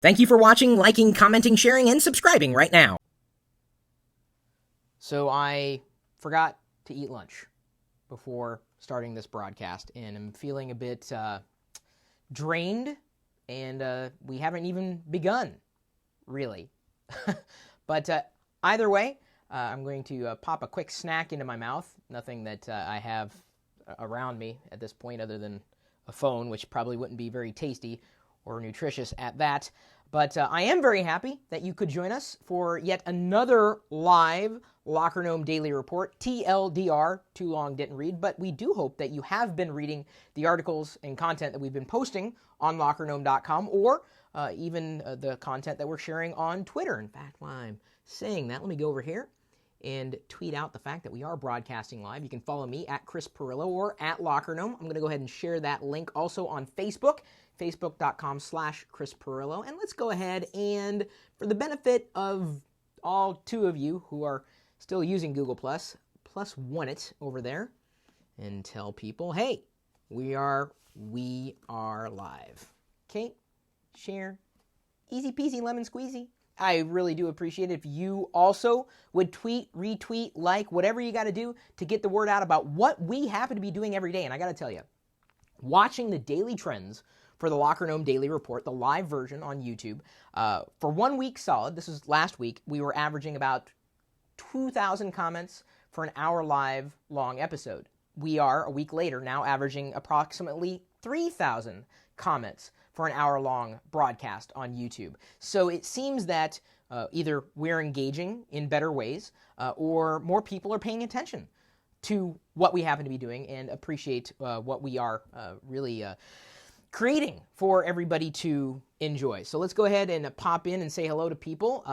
Thank you for watching, liking, commenting, sharing, and subscribing right now. So I forgot to eat lunch before starting this broadcast, and I'm feeling a bit drained, and we haven't even begun, really. But either way, I'm going to pop a quick snack into my mouth. Nothing that I have around me at this point other than a phone, which probably wouldn't be very tasty or nutritious at that. But I am very happy that you could join us for yet another live Locker Gnome Daily Report, TLDR, too long didn't read, but we do hope that you have been reading the articles and content that we've been posting on lockergnome.com, or even the content that we're sharing on Twitter. In fact, while I'm saying that, let me go over here and tweet out the fact that we are broadcasting live. You can follow me at Chris Pirillo or at Locker Gnome. I'm going to go ahead and share that link also on Facebook, facebook.com/Chris Pirillo. And let's go ahead and, for the benefit of all two of you who are still using Google+, plus one it over there and tell people, hey, we are live. Okay? Share. Easy peasy lemon squeezy. I really do appreciate it if you also would tweet, retweet, like, whatever you got to do to get the word out about what we happen to be doing every day. And I got to tell you, watching the daily trends for the Locker Gnome Daily Report, the live version on YouTube, for 1 week solid, this is last week, we were averaging about 2,000 comments for an hour live long episode. We are, a week later, now averaging approximately 3,000 comments for an hour-long broadcast on YouTube. So it seems that either we're engaging in better ways or more people are paying attention to what we happen to be doing and appreciate what we are really creating for everybody to enjoy. So let's go ahead and pop in and say hello to people.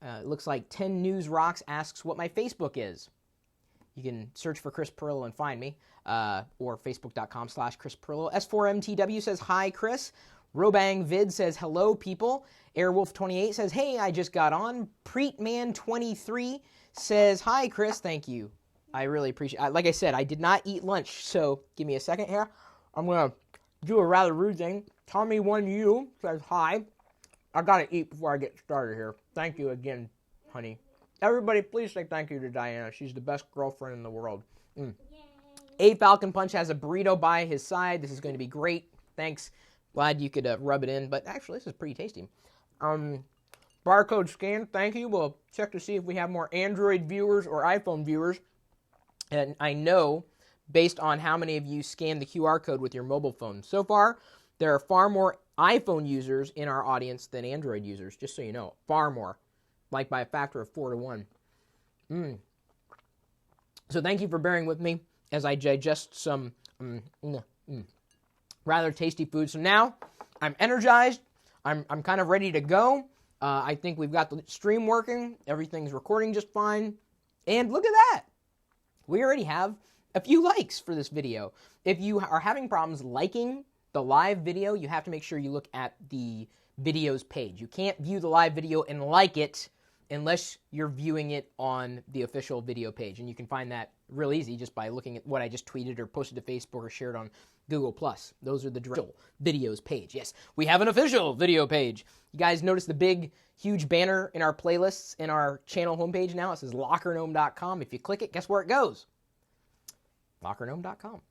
It looks like 10 News Rocks asks what my Facebook is. You can search for Chris Pirillo and find me, or facebook.com/Chris Pirillo. S4MTW says, hi, Chris. Robang Vid says, hello, people. Airwolf28 says, hey, I just got on. Preetman23 says, hi, Chris. Thank you. I really appreciate it. Like I said, I did not eat lunch, so give me a second here. I'm going to do a rather rude thing. Tommy1U says, hi. I got to eat before I get started here. Thank you again, honey. Everybody, please say thank you to Diana. She's the best girlfriend in the world. A Falcon Punch has a burrito by his side. This is going to be great. Thanks. Glad you could rub it in. But actually, this is pretty tasty. Barcode scan, thank you. We'll check to see if we have more Android viewers or iPhone viewers. And I know, based on how many of you scan the QR code with your mobile phone, so far, there are far more iPhone users in our audience than Android users, just so you know. Far more. Like by a factor of 4 to 1. So thank you for bearing with me as I digest some rather tasty food. So now I'm energized. I'm kind of ready to go. I think we've got the stream working. Everything's recording just fine. And look at that. We already have a few likes for this video. If you are having problems liking the live video, you have to make sure you look at the videos page. You can't view the live video and like it unless you're viewing it on the official video page. And you can find that real easy just by looking at what I just tweeted or posted to Facebook or shared on Google+. Those are the official videos page. Yes, we have an official video page. You guys notice the big, huge banner in our playlists in our channel homepage now? It says lockergnome.com. If you click it, guess where it goes? lockergnome.com.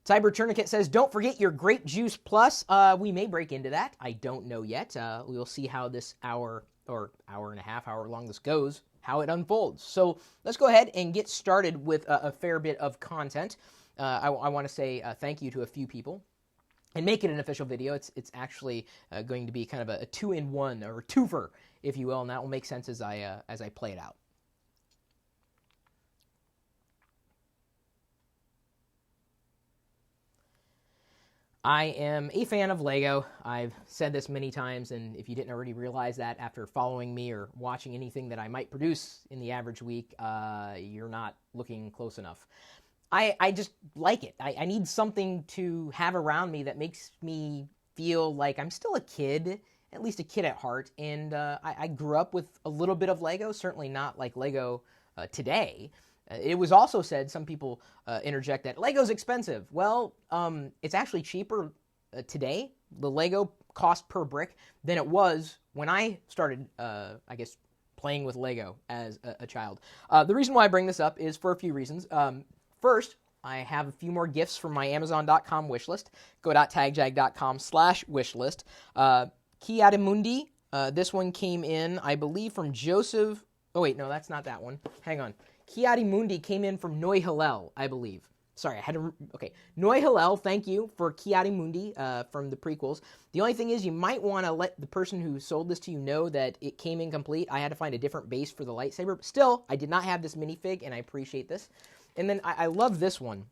Cyber Tourniquet says, don't forget your Grape Juice Plus. We may break into that. I don't know yet. We'll see how this hour or hour and a half, however long this goes, how it unfolds. So let's go ahead and get started with a fair bit of content. I want to say thank you to a few people and make it an official video. It's actually going to be kind of a two-in-one or a twofer, if you will, and that will make sense as I play it out. I am a fan of Lego. I've said this many times, and if you didn't already realize that after following me or watching anything that I might produce in the average week, you're not looking close enough. I just like it. I need something to have around me that makes me feel like I'm still a kid, at least a kid at heart, and I grew up with a little bit of Lego, certainly not like Lego today. It was also said, some people interject that Lego's expensive. Well, it's actually cheaper today. The Lego cost per brick than it was when I started, I guess, playing with Lego as a child. The reason why I bring this up is for a few reasons. First, I have a few more gifts from my Amazon.com wishlist. Go.tagjag.com/wishlist. Chiadimundi. This one came in, I believe, from Joseph. Oh, wait, no, that's not that one. Hang on. Chiadimundi came in from Noi Hillel, I believe. Sorry, I had to... Okay. Noi Hillel, thank you for Chiadimundi from the prequels. The only thing is you might want to let the person who sold this to you know that it came incomplete. I had to find a different base for the lightsaber. But still, I did not have this minifig, and I appreciate this. And then I love this one.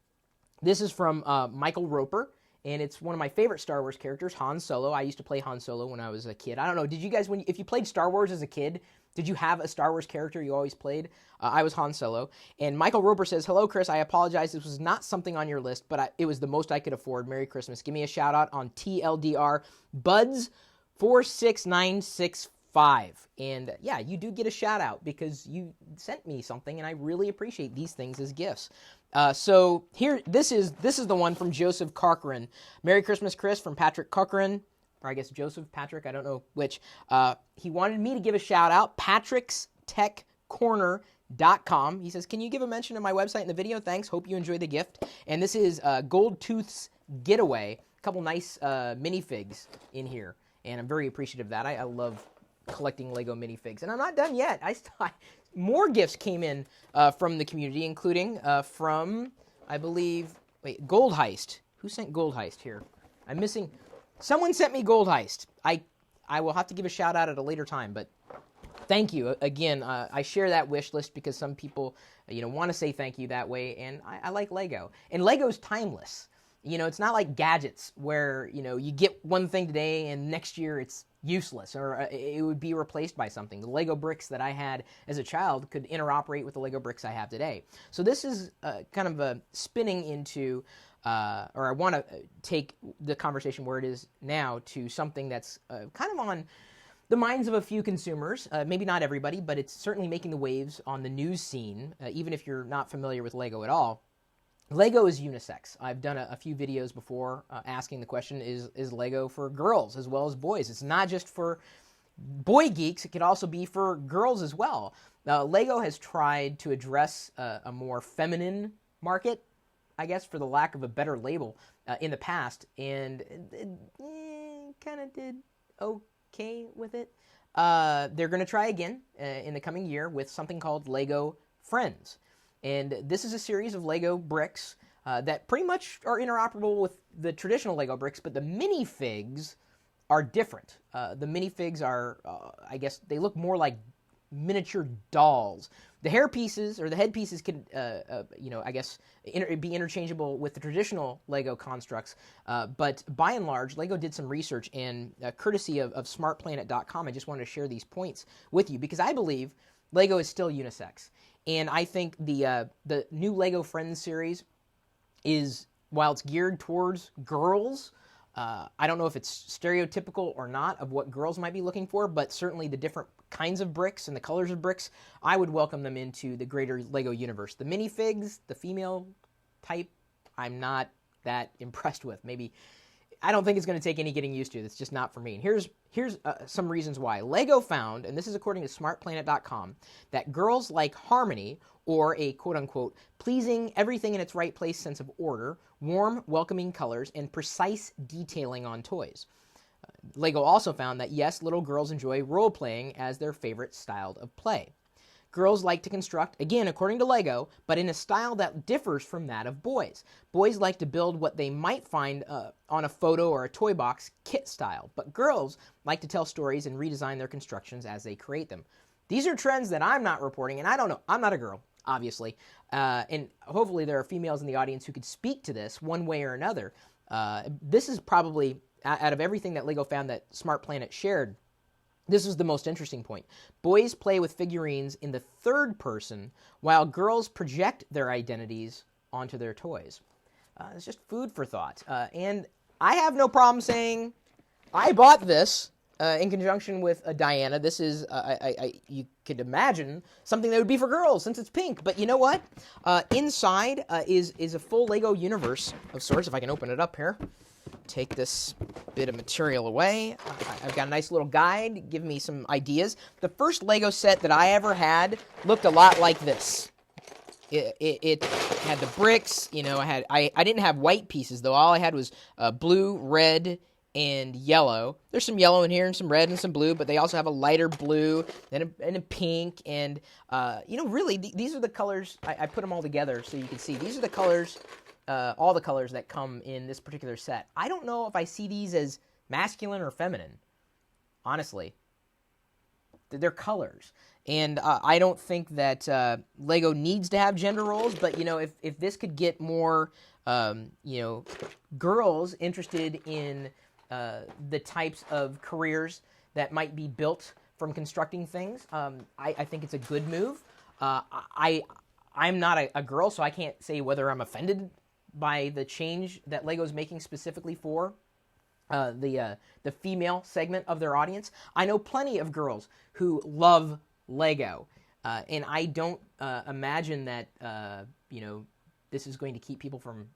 This is from Michael Roper, and it's one of my favorite Star Wars characters, Han Solo. I used to play Han Solo when I was a kid. I don't know, did you guys, if you played Star Wars as a kid, did you have a Star Wars character you always played? I was Han Solo. And Michael Roper says, "Hello, Chris. I apologize. This was not something on your list, but it was the most I could afford. Merry Christmas. Give me a shout out on TLDR Buds 46965. And yeah, you do get a shout out because you sent me something, and I really appreciate these things as gifts. So here, this is the one from Joseph Corcoran. Merry Christmas, Chris, from Patrick Corcoran. Or I guess Joseph, Patrick, I don't know which. He wanted me to give a shout out, patrickstechcorner.com. He says, "Can you give a mention of my website in the video? Thanks. Hope you enjoy the gift." And this is Gold Tooth's Getaway. A couple nice minifigs in here. And I'm very appreciative of that. I love collecting Lego minifigs. And I'm not done yet. More gifts came in from the community, including from, I believe, Gold Heist. Who sent Gold Heist here? I'm missing... Someone sent me Gold Heist. I will have to give a shout out at a later time, but thank you. Again, I share that wish list because some people, want to say thank you that way, and I like Lego. And Lego's timeless. It's not like gadgets where, you get one thing today and next year it's useless or it would be replaced by something. The Lego bricks that I had as a child could interoperate with the Lego bricks I have today. So this is kind of a spinning into... or I want to take the conversation where it is now to something that's kind of on the minds of a few consumers. Maybe not everybody, but it's certainly making the waves on the news scene, even if you're not familiar with Lego at all. Lego is unisex. I've done a few videos before asking the question, is Lego for girls as well as boys? It's not just for boy geeks. It could also be for girls as well. Lego has tried to address a more feminine market, I guess, for the lack of a better label, in the past, and kind of did okay with it. They're going to try again in the coming year with something called Lego Friends. And this is a series of Lego bricks that pretty much are interoperable with the traditional Lego bricks, but the minifigs are different. The minifigs are, I guess, they look more like miniature dolls. The hair pieces or the head pieces can, I guess, be interchangeable with the traditional Lego constructs. But by and large, Lego did some research, and courtesy of smartplanet.com, I just wanted to share these points with you because I believe Lego is still unisex. And I think the new Lego Friends series is, while it's geared towards girls, I don't know if it's stereotypical or not of what girls might be looking for, but certainly the different kinds of bricks and the colors of bricks, I would welcome them into the greater Lego universe. The minifigs, the female type, I'm not that impressed with. Maybe, I don't think it's going to take any getting used to. It's just not for me. And here's some reasons why. Lego found, and this is according to smartplanet.com, that girls like harmony, or a quote-unquote pleasing, everything in its right place sense of order, warm, welcoming colors, and precise detailing on toys. Lego also found that, yes, little girls enjoy role-playing as their favorite style of play. Girls like to construct, again, according to Lego, but in a style that differs from that of boys. Boys like to build what they might find on a photo or a toy box kit style, but girls like to tell stories and redesign their constructions as they create them. These are trends that I'm not reporting, and I don't know. I'm not a girl, obviously, and hopefully there are females in the audience who could speak to this one way or another. This is probably, out of everything that Lego found that Smart Planet shared, this is the most interesting point. Boys play with figurines in the third person, while girls project their identities onto their toys. It's just food for thought. And I have no problem saying I bought this in conjunction with Diana. This is, you could imagine, something that would be for girls since it's pink. But you know what? Inside is a full Lego universe of sorts, if I can open it up here. take this bit of material away. I've got a nice little guide giving me some ideas. The first Lego set that I ever had looked a lot like this. It had the bricks, I didn't have white pieces, though. All I had was blue, red, and yellow. There's some yellow in here and some red and some blue, but they also have a lighter blue and a pink. And, really, these are the colors. I put them all together so you can see. These are the colors, all the colors that come in this particular set. I don't know if I see these as masculine or feminine, honestly. They're colors. And I don't think that Lego needs to have gender roles, but, if this could get more, girls interested in the types of careers that might be built from constructing things, I think it's a good move. I'm not a girl, so I can't say whether I'm offended by the change that Lego's making specifically for the female segment of their audience. I know plenty of girls who love Lego, and I don't imagine that this is going to keep people from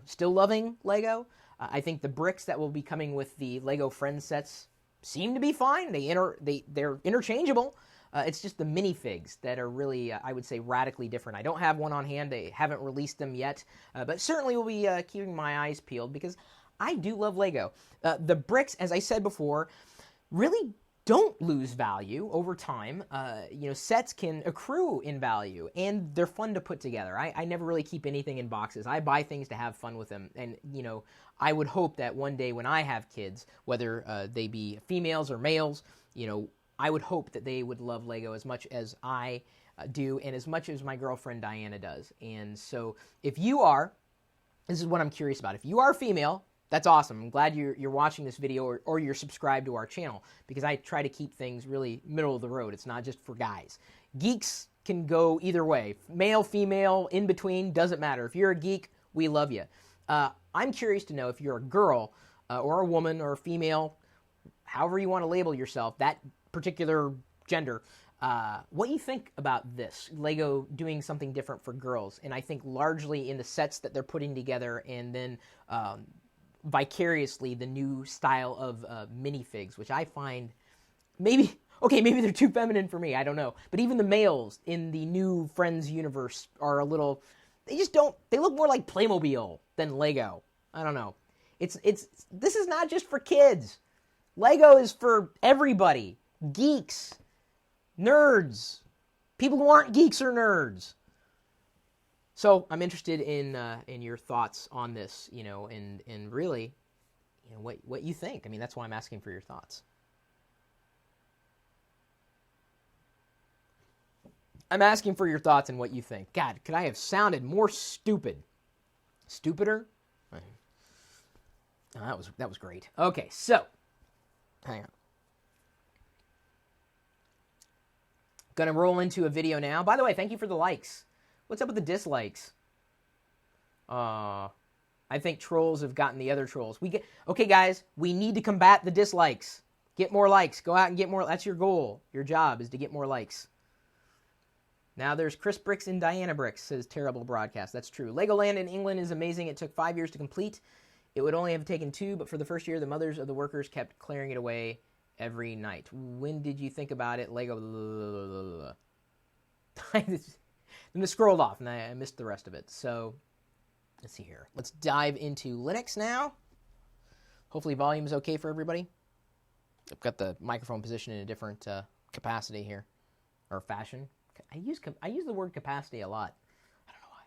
still loving Lego. I think the bricks that will be coming with the Lego Friends sets seem to be fine. They're interchangeable. It's just the minifigs that are really, I would say, radically different. I don't have one on hand. They haven't released them yet, but certainly will be keeping my eyes peeled because I do love Lego. The bricks, as I said before, really don't lose value over time. Sets can accrue in value, and they're fun to put together. I never really keep anything in boxes. I buy things to have fun with them, and, I would hope that one day when I have kids, whether they be females or males, I would hope that they would love Lego as much as I do and as much as my girlfriend Diana does. And so if you are, this is what I'm curious about. If you are female, that's awesome. I'm glad you're watching this video or you're subscribed to our channel because I try to keep things really middle of the road. It's not just for guys. Geeks can go either way. Male, female, in between, doesn't matter. If you're a geek, we love you. I'm curious to know if you're a girl or a woman or a female, however you want to label yourself, that particular gender, what you think about this, Lego doing something different for girls. And I think largely in the sets that they're putting together and then vicariously the new style of minifigs, which I find maybe they're too feminine for me, I don't know. But even the males in the new Friends universe are a little, they look more like Playmobil than Lego. I don't know. This is not just for kids. Lego is for everybody. Geeks, nerds, people who aren't geeks or nerds. So I'm interested in your thoughts on this, and really, what you think. I mean, that's why I'm asking for your thoughts. I'm asking for your thoughts and what you think. God, could I have sounded more stupid? Stupider? Oh, that was great. Okay, so hang on. Gonna roll into a video now. By the way, thank you for the likes. What's up with the dislikes? I think trolls have gotten the other trolls. Okay, guys, we need to combat the dislikes. Get more likes. Go out and get more. That's your goal. Your job is to get more likes. Now there's Chris Bricks and Diana Bricks, says terrible broadcast. That's true. Legoland in England is amazing. It took 5 years to complete. It would only have taken 2, but for the first year, the mothers of the workers kept clearing it away every night. When did you think about it? Lego. Then it scrolled off, and I missed the rest of it. So let's see here. Let's dive into Linux now. Hopefully volume is okay for everybody. I've got the microphone positioned in a different capacity here, or fashion. I use the word capacity a lot. I don't know why.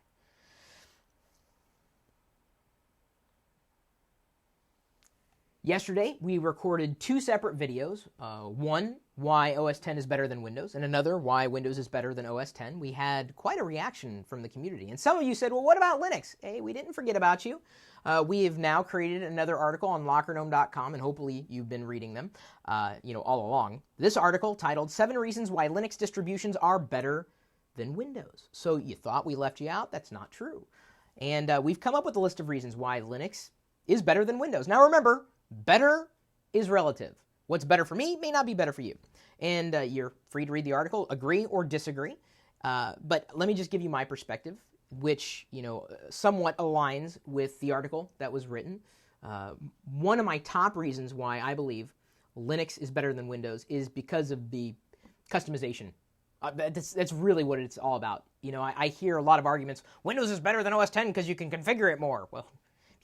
Yesterday, we recorded 2 separate videos. One, why OS X is better than Windows, and another, why Windows is better than OS X. We had quite a reaction from the community. And some of you said, well, what about Linux? Hey, we didn't forget about you. We have now created another article on lockergnome.com, and hopefully you've been reading them, all along. This article titled 7 Reasons Why Linux Distributions Are Better Than Windows. So you thought we left you out? That's not true. And we've come up with a list of reasons why Linux is better than Windows. Now remember, better is relative. What's better for me may not be better for you. And you're free to read the article, agree or disagree. But let me just give you my perspective, which, somewhat aligns with the article that was written. One of my top reasons why I believe Linux is better than Windows is because of the customization. That's really what it's all about. I hear a lot of arguments, Windows is better than OS 10 because you can configure it more. Well,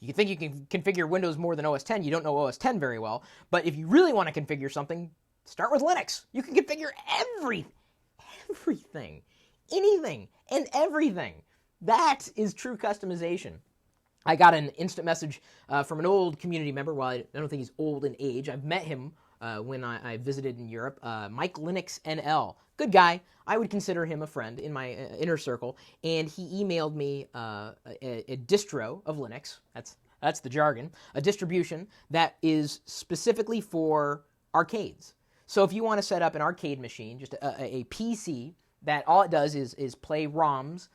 if you think you can configure Windows more than OS 10, you don't know OS 10 very well. But if you really want to configure something, start with Linux. You can configure everything, anything, and everything. That is true customization. I got an instant message from an old community member. Well, I don't think he's old in age. I've met him when I visited in Europe. Mike Linux NL. Good guy. I would consider him a friend in my inner circle. And he emailed me a distro of Linux. That's the jargon. A distribution that is specifically for arcades. So if you want to set up an arcade machine, just a PC that all it does is play ROMs,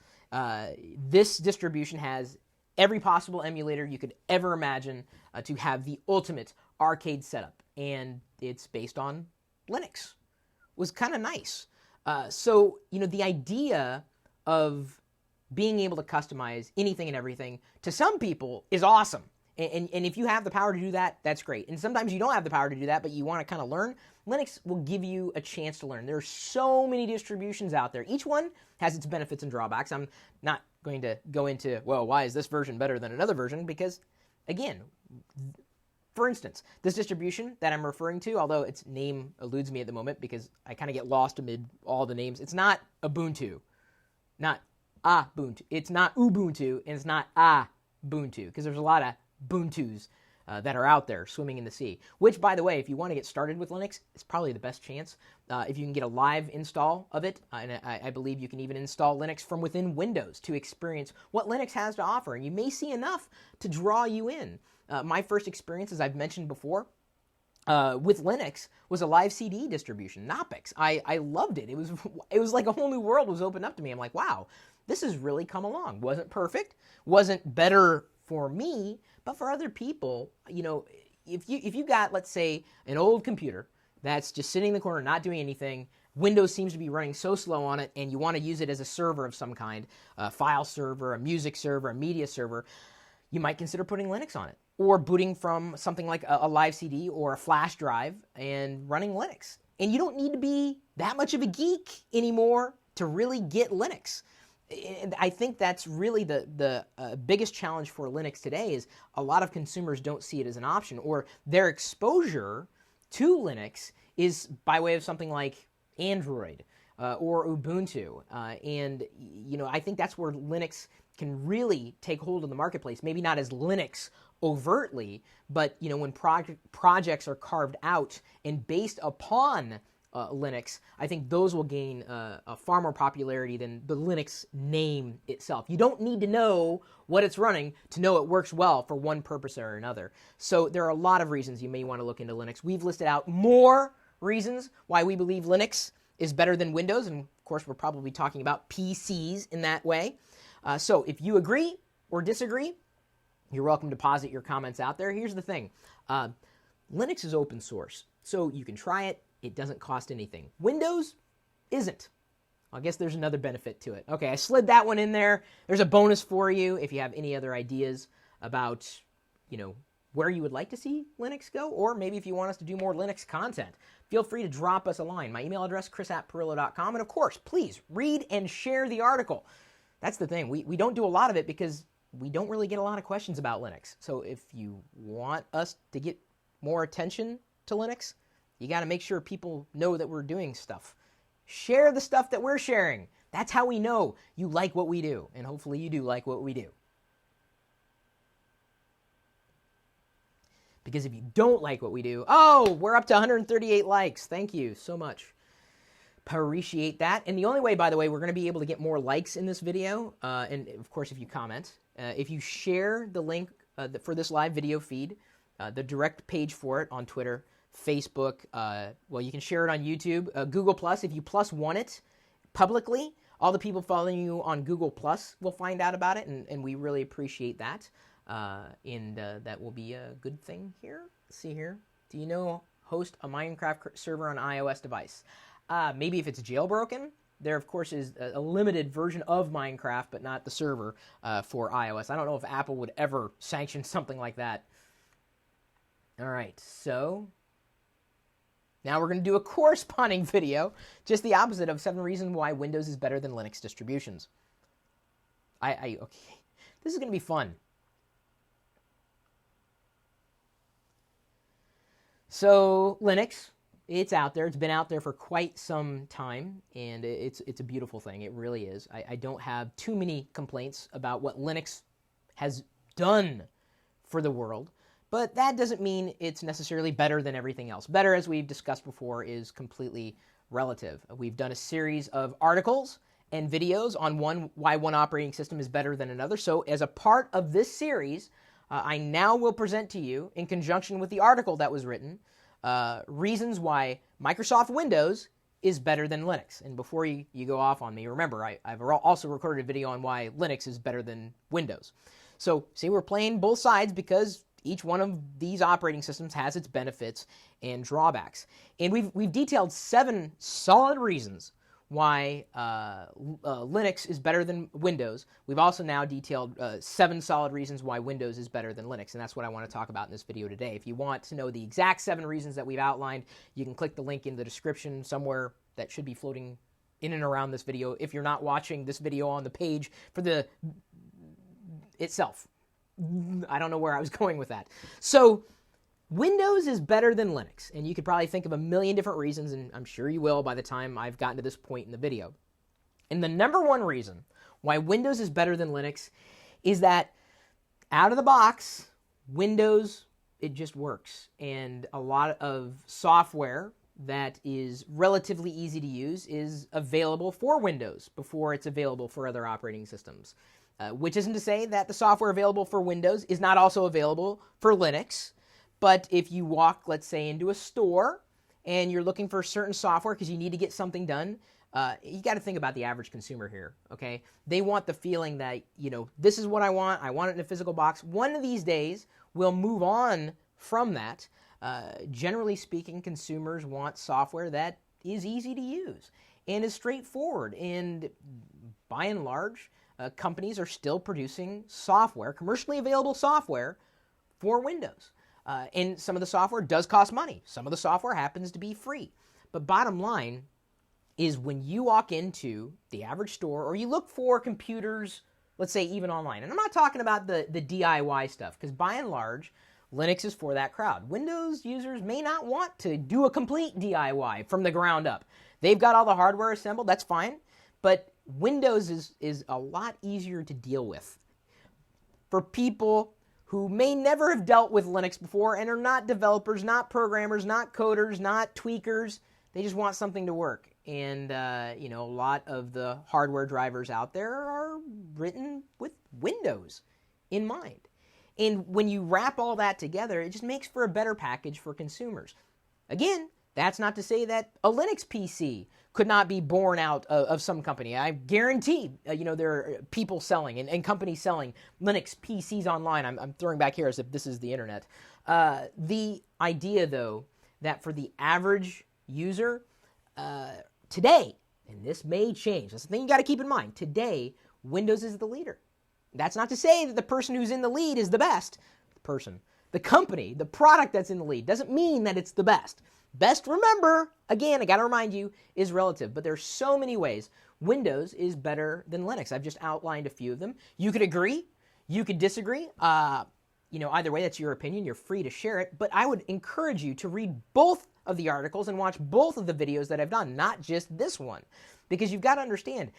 this distribution has every possible emulator you could ever imagine to have the ultimate arcade setup. And it's based on Linux. Was kind of nice. So the idea of being able to customize anything and everything to some people is awesome. And if you have the power to do that, that's great. And sometimes you don't have the power to do that, but you want to kind of learn. Linux will give you a chance to learn. There are so many distributions out there. Each one has its benefits and drawbacks. I'm not going to go into, well, why is this version better than another version? Because, again, for instance, this distribution that I'm referring to, although its name eludes me at the moment because I kind of get lost amid all the names, it's not Ubuntu. Not Ubuntu. It's not Ubuntu, and it's not Ubuntu, because there's a lot of Ubuntus that are out there swimming in the sea. Which, by the way, if you want to get started with Linux, it's probably the best chance. If you can get a live install of it, and I believe you can even install Linux from within Windows to experience what Linux has to offer. And you may see enough to draw you in. My first experience, as I've mentioned before, with Linux was a live CD distribution, Knoppix. I loved it. It was like a whole new world was opened up to me. I'm like, wow, this has really come along. Wasn't perfect, wasn't better for me, but for other people, if you got, let's say, an old computer that's just sitting in the corner, not doing anything, Windows seems to be running so slow on it, and you want to use it as a server of some kind, a file server, a music server, a media server, you might consider putting Linux on it, or booting from something like a live CD or a flash drive and running Linux. And you don't need to be that much of a geek anymore to really get Linux. And I think that's really the biggest challenge for Linux today is a lot of consumers don't see it as an option, or their exposure to Linux is by way of something like Android or Ubuntu. And I think that's where Linux can really take hold of the marketplace. Maybe not as Linux overtly, but when projects are carved out and based upon Linux, I think those will gain a far more popularity than the Linux name itself. You don't need to know what it's running to know it works well for one purpose or another. So there are a lot of reasons you may want to look into Linux. We've listed out more reasons why we believe Linux is better than Windows, and of course we're probably talking about PCs in that way. So if you agree or disagree, you're welcome to posit your comments out there. Here's the thing. Linux is open source, so you can try it. It doesn't cost anything. Windows isn't. I guess there's another benefit to it. Okay, I slid that one in there. There's a bonus for you if you have any other ideas about, where you would like to see Linux go, or maybe if you want us to do more Linux content. Feel free to drop us a line. My email address, chris@pirillo.com. And of course, please read and share the article. That's the thing. We don't do a lot of it because we don't really get a lot of questions about Linux. So if you want us to get more attention to Linux, you got to make sure people know that we're doing stuff. Share the stuff that we're sharing. That's how we know you like what we do. And hopefully you do like what we do. Because if you don't like what we do, we're up to 138 likes. Thank you so much. Appreciate that. And the only way, by the way, we're going to be able to get more likes in this video, and of course if you comment, if you share the link for this live video feed, the direct page for it on Twitter, Facebook, you can share it on YouTube, Google+, if you +1 it publicly, all the people following you on Google+ will find out about it, and we really appreciate that, and that will be a good thing here. Let's see here. Do you host a Minecraft server on iOS device? Maybe if it's jailbroken. There, of course, is a limited version of Minecraft, but not the server for iOS. I don't know if Apple would ever sanction something like that. All right, so now we're going to do a corresponding video, just the opposite of 7 reasons why Windows is better than Linux distributions. Okay, this is going to be fun. So Linux, it's out there. It's been out there for quite some time, and it's a beautiful thing. It really is. I don't have too many complaints about what Linux has done for the world, but that doesn't mean it's necessarily better than everything else. Better, as we've discussed before, is completely relative. We've done a series of articles and videos on why one operating system is better than another. So as a part of this series, I now will present to you, in conjunction with the article that was written, reasons why Microsoft Windows is better than Linux. And before you go off on me, remember, I've also recorded a video on why Linux is better than Windows. So, see, we're playing both sides because each one of these operating systems has its benefits and drawbacks. And we've detailed 7 solid reasons why Linux is better than Windows. We've also now detailed 7 solid reasons why Windows is better than Linux, and that's what I want to talk about in this video today. If you want to know the exact 7 reasons that we've outlined, you can click the link in the description somewhere that should be floating in and around this video if you're not watching this video on the page for the itself. I don't know where I was going with that. So Windows is better than Linux, and you could probably think of a million different reasons, and I'm sure you will by the time I've gotten to this point in the video. And the number one reason why Windows is better than Linux is that out of the box, Windows, it just works. And a lot of software that is relatively easy to use is available for Windows before it's available for other operating systems. Which isn't to say that the software available for Windows is not also available for Linux. But if you walk, let's say, into a store and you're looking for certain software because you need to get something done, you got to think about the average consumer here, okay? They want the feeling that, this is what I want it in a physical box. One of these days, we'll move on from that. Generally speaking, consumers want software that is easy to use and is straightforward. And by and large, companies are still producing software, commercially available software, for Windows. And some of the software does cost money. Some of the software happens to be free. But bottom line is when you walk into the average store or you look for computers, let's say even online, and I'm not talking about the DIY stuff, because by and large, Linux is for that crowd. Windows users may not want to do a complete DIY from the ground up. They've got all the hardware assembled, that's fine, but Windows is a lot easier to deal with. For people who may never have dealt with Linux before and are not developers, not programmers, not coders, not tweakers. They just want something to work. And, a lot of the hardware drivers out there are written with Windows in mind. And when you wrap all that together, it just makes for a better package for consumers. Again, that's not to say that a Linux PC could not be born out of some company. I guarantee, there are people selling and companies selling Linux PCs online. I'm throwing back here as if this is the internet. The idea, though, that for the average user today, and this may change, that's the thing you got to keep in mind, today, Windows is the leader. That's not to say that the person who's in the lead is the best. The company, the product that's in the lead doesn't mean that it's the best. Best, remember, again, I got to remind you, is relative. But there's so many ways Windows is better than Linux. I've just outlined a few of them. You could agree. You could disagree. Either way, that's your opinion. You're free to share it. But I would encourage you to read both of the articles and watch both of the videos that I've done, not just this one. Because you've got to understand,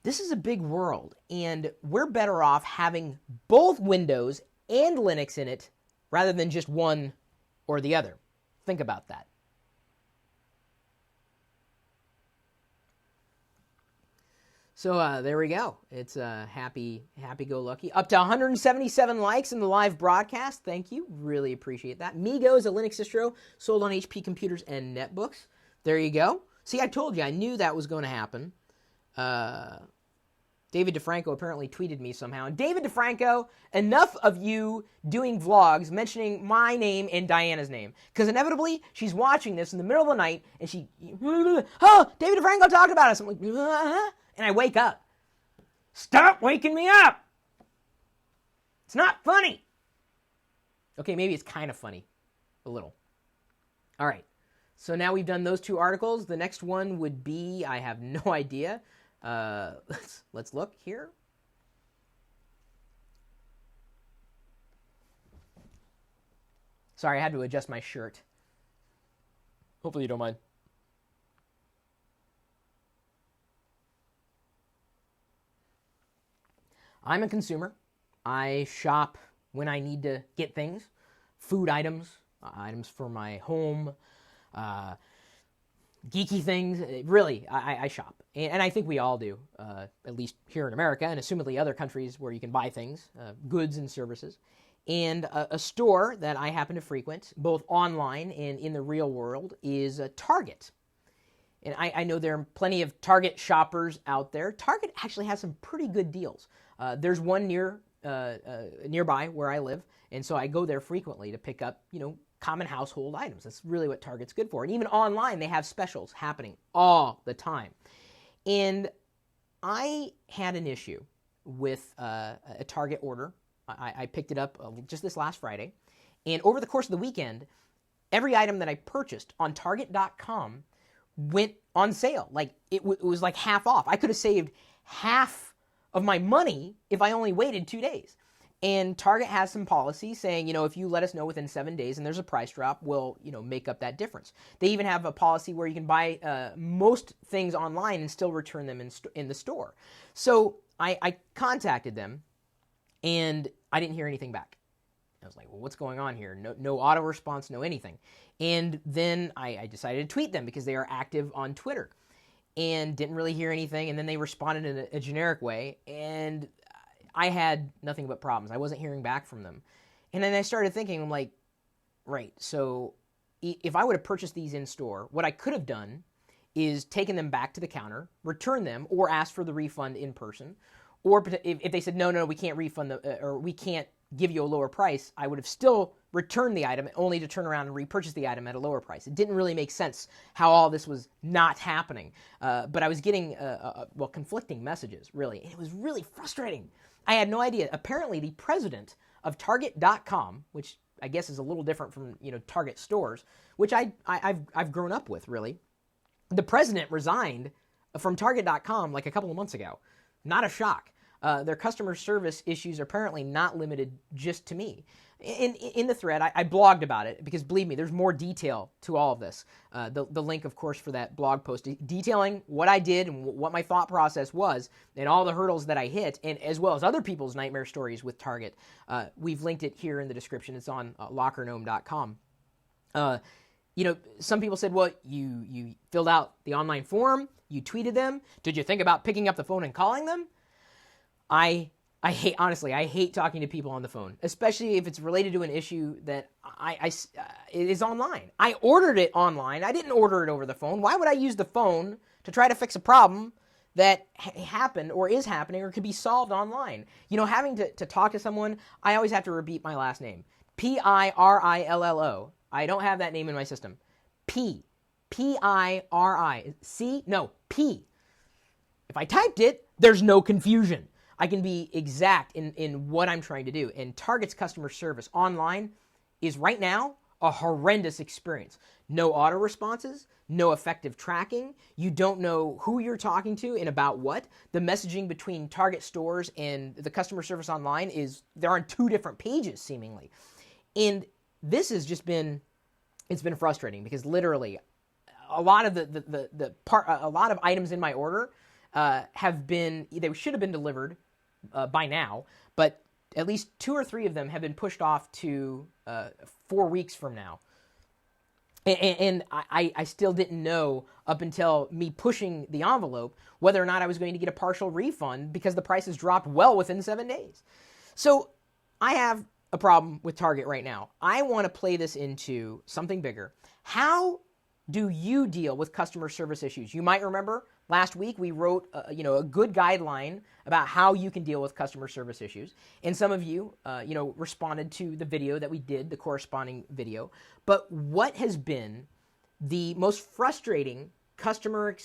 this is a big world. And we're better off having both Windows and Linux in it rather than just one or the other. Think about that. So there we go. It's happy-go-lucky. Up to 177 likes in the live broadcast. Thank you. Really appreciate that. Migo is a Linux distro sold on HP computers and netbooks. There you go. See, I told you. I knew that was going to happen. David DeFranco apparently tweeted me somehow. And David DeFranco, enough of you doing vlogs mentioning my name and Diana's name. Because inevitably, she's watching this in the middle of the night, and she, oh, David DeFranco talked about us. I'm like, and I wake up. Stop waking me up! It's not funny. Okay, maybe it's kind of funny. a little. All right. So now we've done those 2 articles. The next one would be, I have no idea. Let's look here. Sorry, I had to adjust my shirt. Hopefully you don't mind. I'm a consumer. I shop when I need to get things, food items, items for my home, geeky things. Really, I shop. And I think we all do, at least here in America and assumedly other countries where you can buy things, goods and services. And a store that I happen to frequent, both online and in the real world, is Target. And I know there are plenty of Target shoppers out there. Target actually has some pretty good deals. There's one nearby where I live, and so I go there frequently to pick up, common household items. That's really what Target's good for. And even online, they have specials happening all the time. And I had an issue with a Target order. I picked it up just this last Friday. And over the course of the weekend, every item that I purchased on Target.com went on sale. Like it was like half off. I could have saved half of my money if I only waited 2 days. And Target has some policy saying, if you let us know within 7 days and there's a price drop, we'll, make up that difference. They even have a policy where you can buy most things online and still return them in the store. So I contacted them and I didn't hear anything back. I was like, well, what's going on here? No auto response, no anything. And then I decided to tweet them because they are active on Twitter and didn't really hear anything. And then they responded in a generic way. And I had nothing but problems. I wasn't hearing back from them. And then I started thinking, I'm like, right, so if I would have purchased these in store, what I could have done is taken them back to the counter, returned them, or asked for the refund in person. Or if they said, no, we can't refund or we can't give you a lower price, I would have still returned the item only to turn around and repurchase the item at a lower price. It didn't really make sense how all this was not happening. But I was getting, conflicting messages, really. And it was really frustrating. I had no idea. Apparently, the president of Target.com, which I guess is a little different from Target stores, which I've grown up with, really. The president resigned from Target.com like a couple of months ago. Not a shock. Their customer service issues are apparently not limited just to me. In the thread, I blogged about it because, believe me, there's more detail to all of this. The link, of course, for that blog post detailing what I did and what my thought process was and all the hurdles that I hit, and as well as other people's nightmare stories with Target. We've linked it here in the description. It's on lockergnome.com. Some people said, well, you filled out the online form, you tweeted them. Did you think about picking up the phone and calling them? I hate talking to people on the phone, especially if it's related to an issue that it is online. I ordered it online. I didn't order it over the phone. Why would I use the phone to try to fix a problem that happened or is happening or could be solved online? Having to talk to someone, I always have to repeat my last name. Pirillo. I don't have that name in my system. P. P-I-R-I. C? No, P. If I typed it, there's no confusion. I can be exact in what I'm trying to do. And Target's customer service online is right now a horrendous experience. No auto responses, no effective tracking. You don't know who you're talking to and about what. The messaging between Target stores and the customer service online they're on 2 different pages seemingly. And this has just been, it's been frustrating because literally a lot of a lot of items in my order they should have been delivered by now, but at least 2 or 3 of them have been pushed off to 4 weeks from now. And I still didn't know up until me pushing the envelope whether or not I was going to get a partial refund because the prices dropped well within 7 days. So I have a problem with Target right now. I want to play this into something bigger. How do you deal with customer service issues? You might remember last week we wrote a good guideline about how you can deal with customer service issues. And some of you, responded to the video that we did, the corresponding video. But what has been the most frustrating customer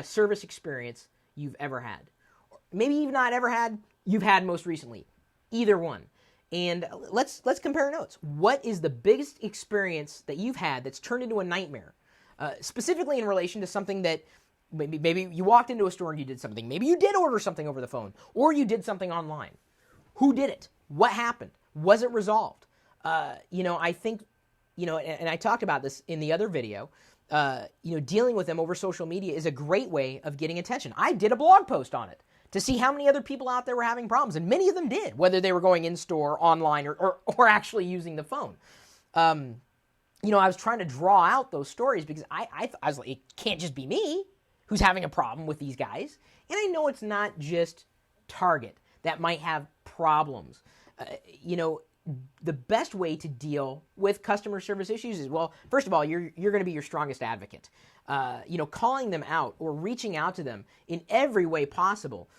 service experience you've ever had? Maybe you've not ever had, you've had most recently. Either one. and let's compare notes. What is the biggest experience that you've had that's turned into a nightmare? Specifically in relation to something that maybe you walked into a store and you did something. Maybe you did order something over the phone, or you did something online. Who did it? What happened? Was it resolved? I think, and I talked about this in the other video, dealing with them over social media is a great way of getting attention. I did a blog post on it to see how many other people out there were having problems, and many of them did, whether they were going in-store, online, or actually using the phone. I was trying to draw out those stories because I was like, it can't just be me who's having a problem with these guys. And I know it's not just Target that might have problems. The best way to deal with customer service issues is, well, first of all, you're going to be your strongest advocate. Calling them out or reaching out to them in every way possible.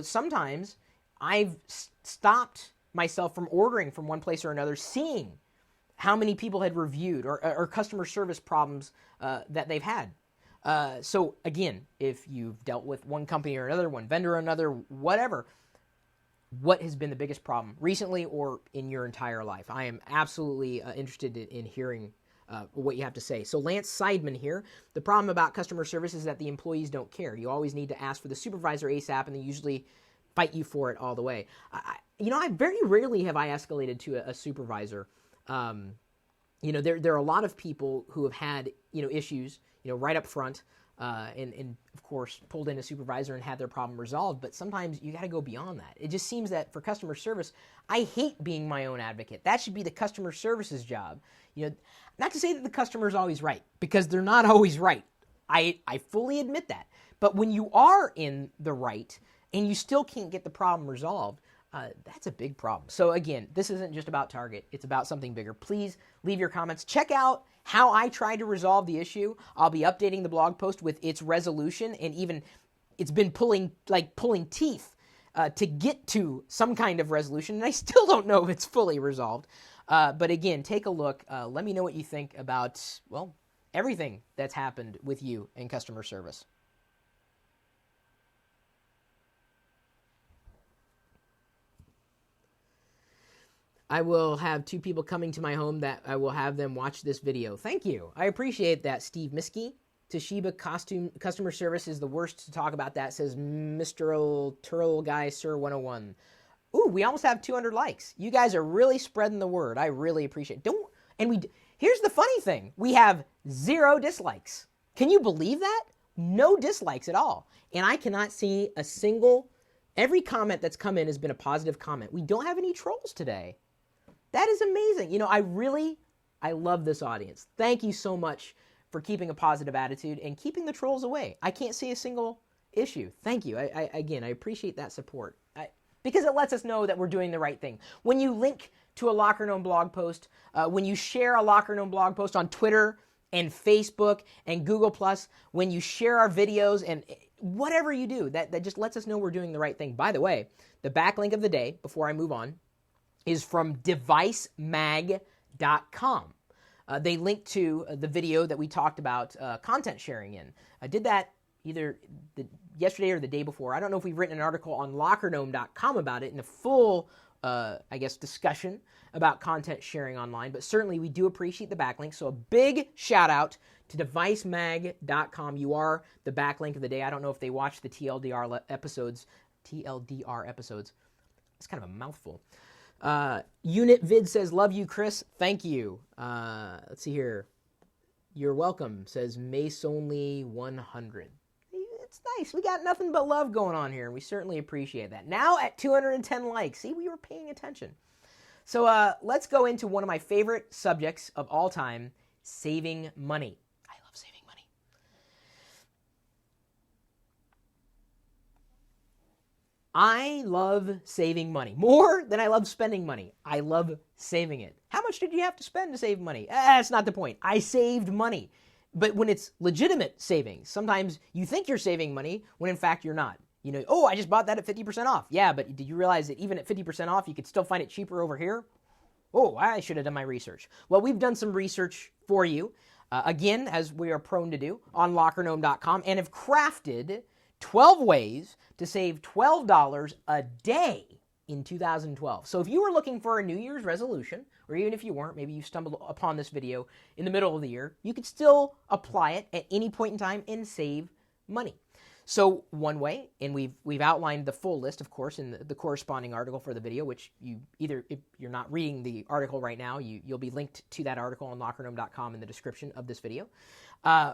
Sometimes I've stopped myself from ordering from one place or another, seeing how many people had reviewed or customer service problems that they've had. So again, if you've dealt with one company or another, one vendor or another, whatever, what has been the biggest problem recently or in your entire life? I am absolutely interested in hearing what you have to say. So Lance Seidman here. The problem about customer service is that the employees don't care. You always need to ask for the supervisor ASAP, and they usually fight you for it all the way. I very rarely have I escalated to a supervisor. There are a lot of people who have had, issues, right up front, and of course pulled in a supervisor and had their problem resolved. But sometimes you got to go beyond that. It just seems that for customer service, I hate being my own advocate. That should be the customer service's job. Not to say that the customer is always right, because they're not always right. I fully admit that. But when you are in the right and you still can't get the problem resolved, that's a big problem. So again, this isn't just about Target. It's about something bigger. Please leave your comments. Check out how I tried to resolve the issue. I'll be updating the blog post with its resolution, and even it's been pulling teeth to get to some kind of resolution, and I still don't know if it's fully resolved. But again, take a look. Let me know what you think about, well, everything that's happened with you in customer service. I will have 2 people coming to my home that I will have them watch this video. Thank you. I appreciate that, Steve Miskey. Toshiba customer service is the worst to talk about that, says Mr. Turl Guy Sir 101. Ooh, we almost have 200 likes. You guys are really spreading the word. I really appreciate it. Here's the funny thing. We have 0 dislikes. Can you believe that? No dislikes at all. And I cannot see a single, every comment that's come in has been a positive comment. We don't have any trolls today. That is amazing. I love this audience. Thank you so much for keeping a positive attitude and keeping the trolls away. I can't see a single issue. Thank you. I appreciate that support. Because it lets us know that we're doing the right thing. When you link to a Locker Gnome blog post, when you share a Locker Gnome blog post on Twitter and Facebook and Google+, when you share our videos and whatever you do, that just lets us know we're doing the right thing. By the way, the backlink of the day, before I move on, is from devicemag.com. They link to the video that we talked about content sharing in. I did that either yesterday or the day before. I don't know if we've written an article on lockergnome.com about it in a full, discussion about content sharing online, but certainly we do appreciate the backlink. So a big shout out to devicemag.com. You are the backlink of the day. I don't know if they watch the TLDR episodes. It's kind of a mouthful. Unit Vid says, love you, Chris. Thank you. Let's see here. You're welcome, says Masonly 100. It's nice. We got nothing but love going on here, and we certainly appreciate that. Now at 210 likes. See, we were paying attention. So let's go into one of my favorite subjects of all time, saving money. I love saving money. I love saving money more than I love spending money. I love saving it. How much did you have to spend to save money? That's not the point. I saved money. But when it's legitimate savings, sometimes you think you're saving money when in fact you're not. I just bought that at 50% off. Yeah, but did you realize that even at 50% off, you could still find it cheaper over here? Oh, I should have done my research. Well, we've done some research for you, again, as we are prone to do, on lockergnome.com, and have crafted 12 ways to save $12 a day in 2012. So if you were looking for a New Year's resolution, or even if you weren't, maybe you stumbled upon this video in the middle of the year, you could still apply it at any point in time and save money. So one way, and we've outlined the full list, of course, in the corresponding article for the video, which you either, if you're not reading the article right now, you'll be linked to that article on lockergnome.com in the description of this video.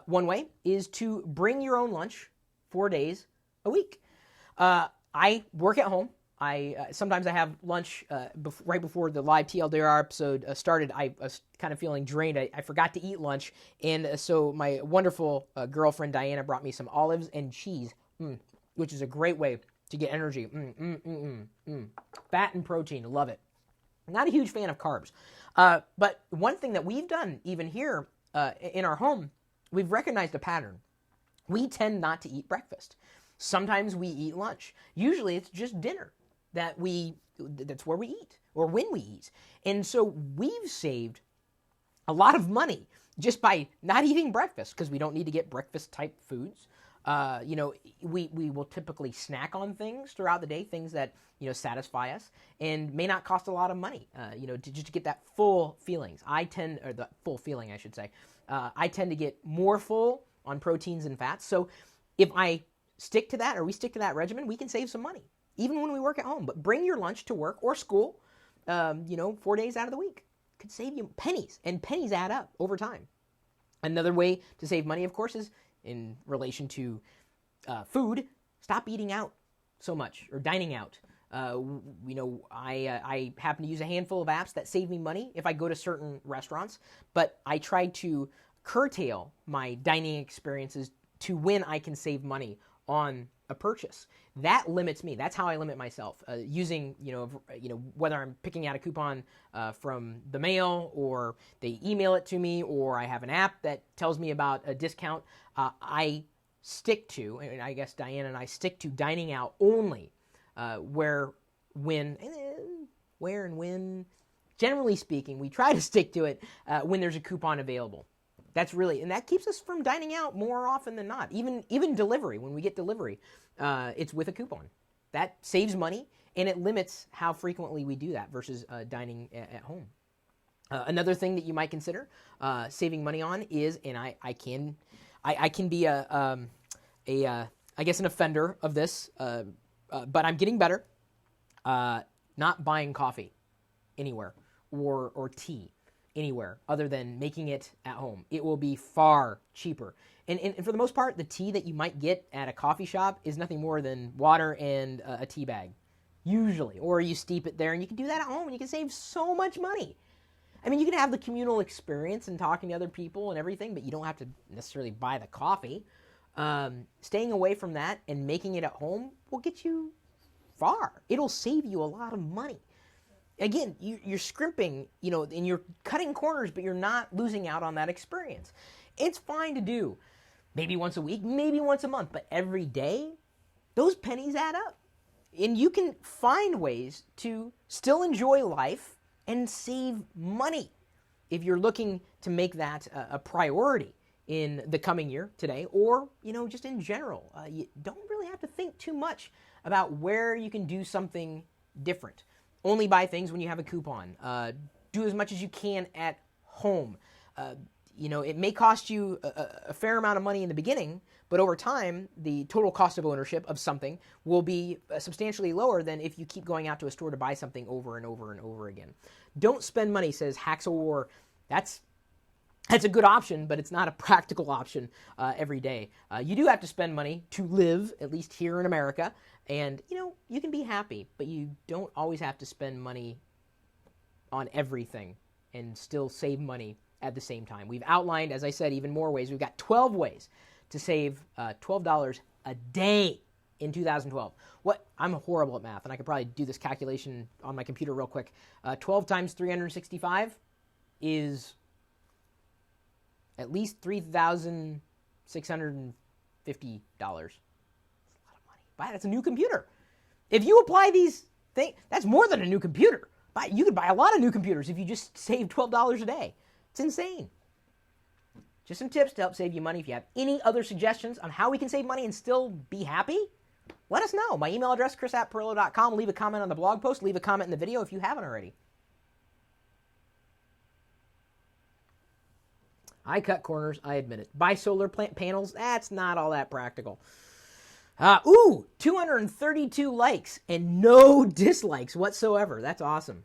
One way is to bring your own lunch 4 days a week. I work at home. Sometimes I have lunch right before the live TLDR episode started. I was kind of feeling drained. I forgot to eat lunch, and so my wonderful girlfriend Diana brought me some olives and cheese, which is a great way to get energy. Fat and protein, love it. Not a huge fan of carbs, but one thing that we've done even here in our home, we've recognized a pattern. We tend not to eat breakfast. Sometimes we eat lunch. Usually it's just dinner that's where we eat or when we eat. And so we've saved a lot of money just by not eating breakfast because we don't need to get breakfast type foods. We will typically snack on things throughout the day, things that, satisfy us and may not cost a lot of money, just to get that full feelings. The full feeling, I should say. I tend to get more full on proteins and fats. So if I stick to that, or we stick to that regimen, we can save some money, even when we work at home. But bring your lunch to work or school, 4 days out of the week. Could save you pennies, and pennies add up over time. Another way to save money, of course, is in relation to food. Stop eating out so much, or dining out. I happen to use a handful of apps that save me money if I go to certain restaurants, but I try to curtail my dining experiences to when I can save money on a purchase. That limits me. That's how I limit myself. Using, whether I'm picking out a coupon from the mail, or they email it to me, or I have an app that tells me about a discount, I stick to, and I guess Diana and I stick to dining out only where and when, generally speaking, we try to stick to it when there's a coupon available. And that keeps us from dining out more often than not. Even delivery, when we get delivery, it's with a coupon. That saves money, and it limits how frequently we do that versus dining at home. Another thing that you might consider saving money on is, and I can be I guess an offender of this, but I'm getting better. Not buying coffee anywhere or tea anywhere other than making it at home. It will be far cheaper. And for the most part, the tea that you might get at a coffee shop is nothing more than water and a tea bag, usually. Or you steep it there, and you can do that at home, and you can save so much money. I mean, you can have the communal experience and talking to other people and everything, but you don't have to necessarily buy the coffee. Staying away from that and making it at home will get you far. It'll save you a lot of money. Again, you're scrimping, and you're cutting corners, but you're not losing out on that experience. It's fine to do maybe once a week, maybe once a month, but every day, those pennies add up. And you can find ways to still enjoy life and save money if you're looking to make that a priority in the coming year today, or, just in general. You don't really have to think too much about where you can do something different. Only buy things when you have a coupon. Do as much as you can at home. It may cost you a fair amount of money in the beginning, but over time, the total cost of ownership of something will be substantially lower than if you keep going out to a store to buy something over and over and over again. Don't spend money, says Hacksaw War. That's a good option, but it's not a practical option every day. You do have to spend money to live, at least here in America. And, you can be happy, but you don't always have to spend money on everything and still save money at the same time. We've outlined, as I said, even more ways. We've got 12 ways to save $12 a day in 2012. I'm horrible at math, and I could probably do this calculation on my computer real quick. 12 times 365 is at least $3,650. That's a lot of money. But that's a new computer. If you apply these things, that's more than a new computer. You could buy a lot of new computers if you just save $12 a day. It's insane. Just some tips to help save you money. If you have any other suggestions on how we can save money and still be happy, let us know. My email address, chris@pirillo.com. Leave a comment on the blog post. Leave a comment in the video if you haven't already. I cut corners, I admit it. Buy solar plant panels, that's not all that practical. 232 likes and no dislikes whatsoever. That's awesome.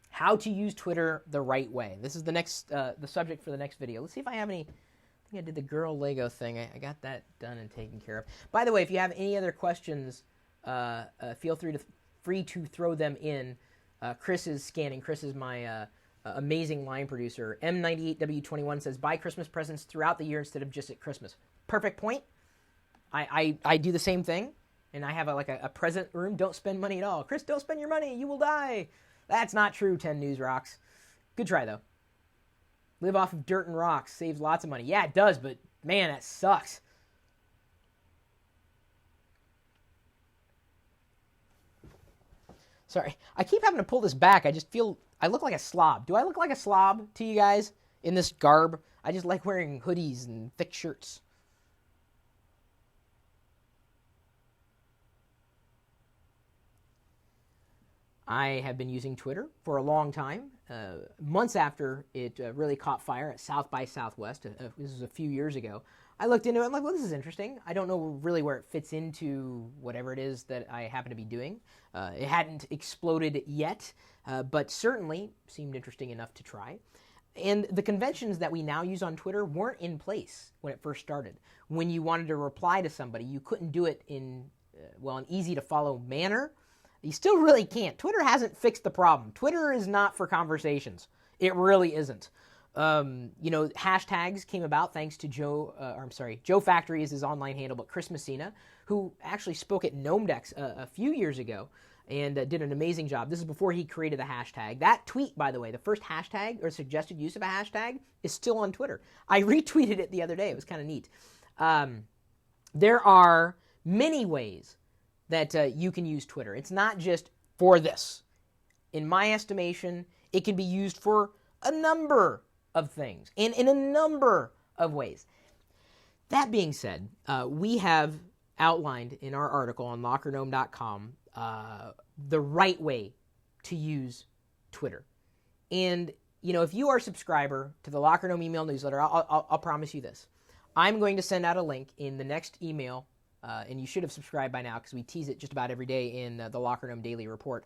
How to use Twitter the right way. This is the subject for the next video. Let's see if I have any. I think I did the girl Lego thing. I got that done and taken care of. By the way, if you have any other questions, feel free to throw them in. Chris is scanning. Chris is my amazing line producer. M98W21 says, buy Christmas presents throughout the year instead of just at Christmas. Perfect point. I do the same thing, and I have a present room. Don't spend money at all. Chris, don't spend your money. You will die. That's not true, 10 News Rocks. Good try, though. Live off of dirt and rocks. Saves lots of money. Yeah, it does, but man, that sucks. Sorry. I keep having to pull this back. I just feel I look like a slob. Do I look like a slob to you guys in this garb? I just like wearing hoodies and thick shirts. I have been using Twitter for a long time, months after it really caught fire at South by Southwest. This was a few years ago. I looked into it. I'm like, well, this is interesting. I don't know really where it fits into whatever it is that I happen to be doing. It hadn't exploded yet, but certainly seemed interesting enough to try. And the conventions that we now use on Twitter weren't in place when it first started. When you wanted to reply to somebody, you couldn't do it in, an easy-to-follow manner. You still really can't. Twitter hasn't fixed the problem. Twitter is not for conversations. It really isn't. Hashtags came about thanks to Joe Factory is his online handle, but Chris Messina, who actually spoke at GnomeDex a few years ago and did an amazing job. This is before he created the hashtag. That tweet, by the way, the first hashtag or suggested use of a hashtag is still on Twitter. I retweeted it the other day. It was kind of neat. There are many ways that you can use Twitter. It's not just for this. In my estimation, it can be used for a number of things and in a number of ways. That being said, we have outlined in our article on lockergnome.com the right way to use Twitter. And, if you are a subscriber to the Locker Gnome email newsletter, I'll promise you this. I'm going to send out a link in the next email, and you should have subscribed by now because we tease it just about every day in the Locker Gnome Daily Report,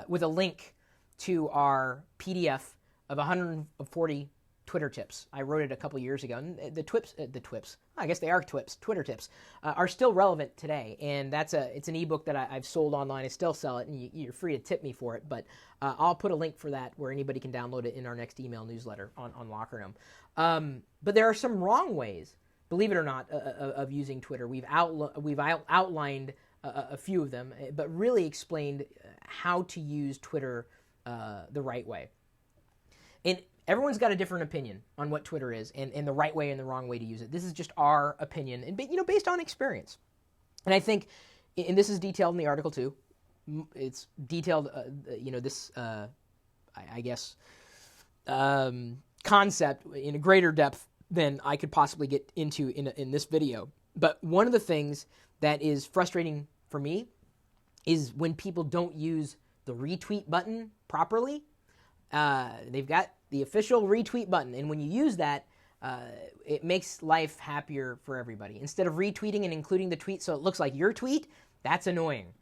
with a link to our PDF of 140 Twitter tips. I wrote it a couple years ago, and the TWIPs, I guess they are TWIPs, Twitter tips, are still relevant today, and it's an ebook that I've sold online. I still sell it, and you're free to tip me for it, but I'll put a link for that where anybody can download it in our next email newsletter on Locker Gnome. But there are some wrong ways, believe it or not, of using Twitter. We've outlined a few of them, but really explained how to use Twitter the right way. And everyone's got a different opinion on what Twitter is and the right way and the wrong way to use it. This is just our opinion, and based on experience. And I think, and this is detailed in the article too. It's detailed, concept in a greater depth than I could possibly get into in this video. But one of the things that is frustrating for me is when people don't use the retweet button properly. They've got the official retweet button, and when you use that, it makes life happier for everybody. Instead of retweeting and including the tweet so it looks like your tweet, that's annoying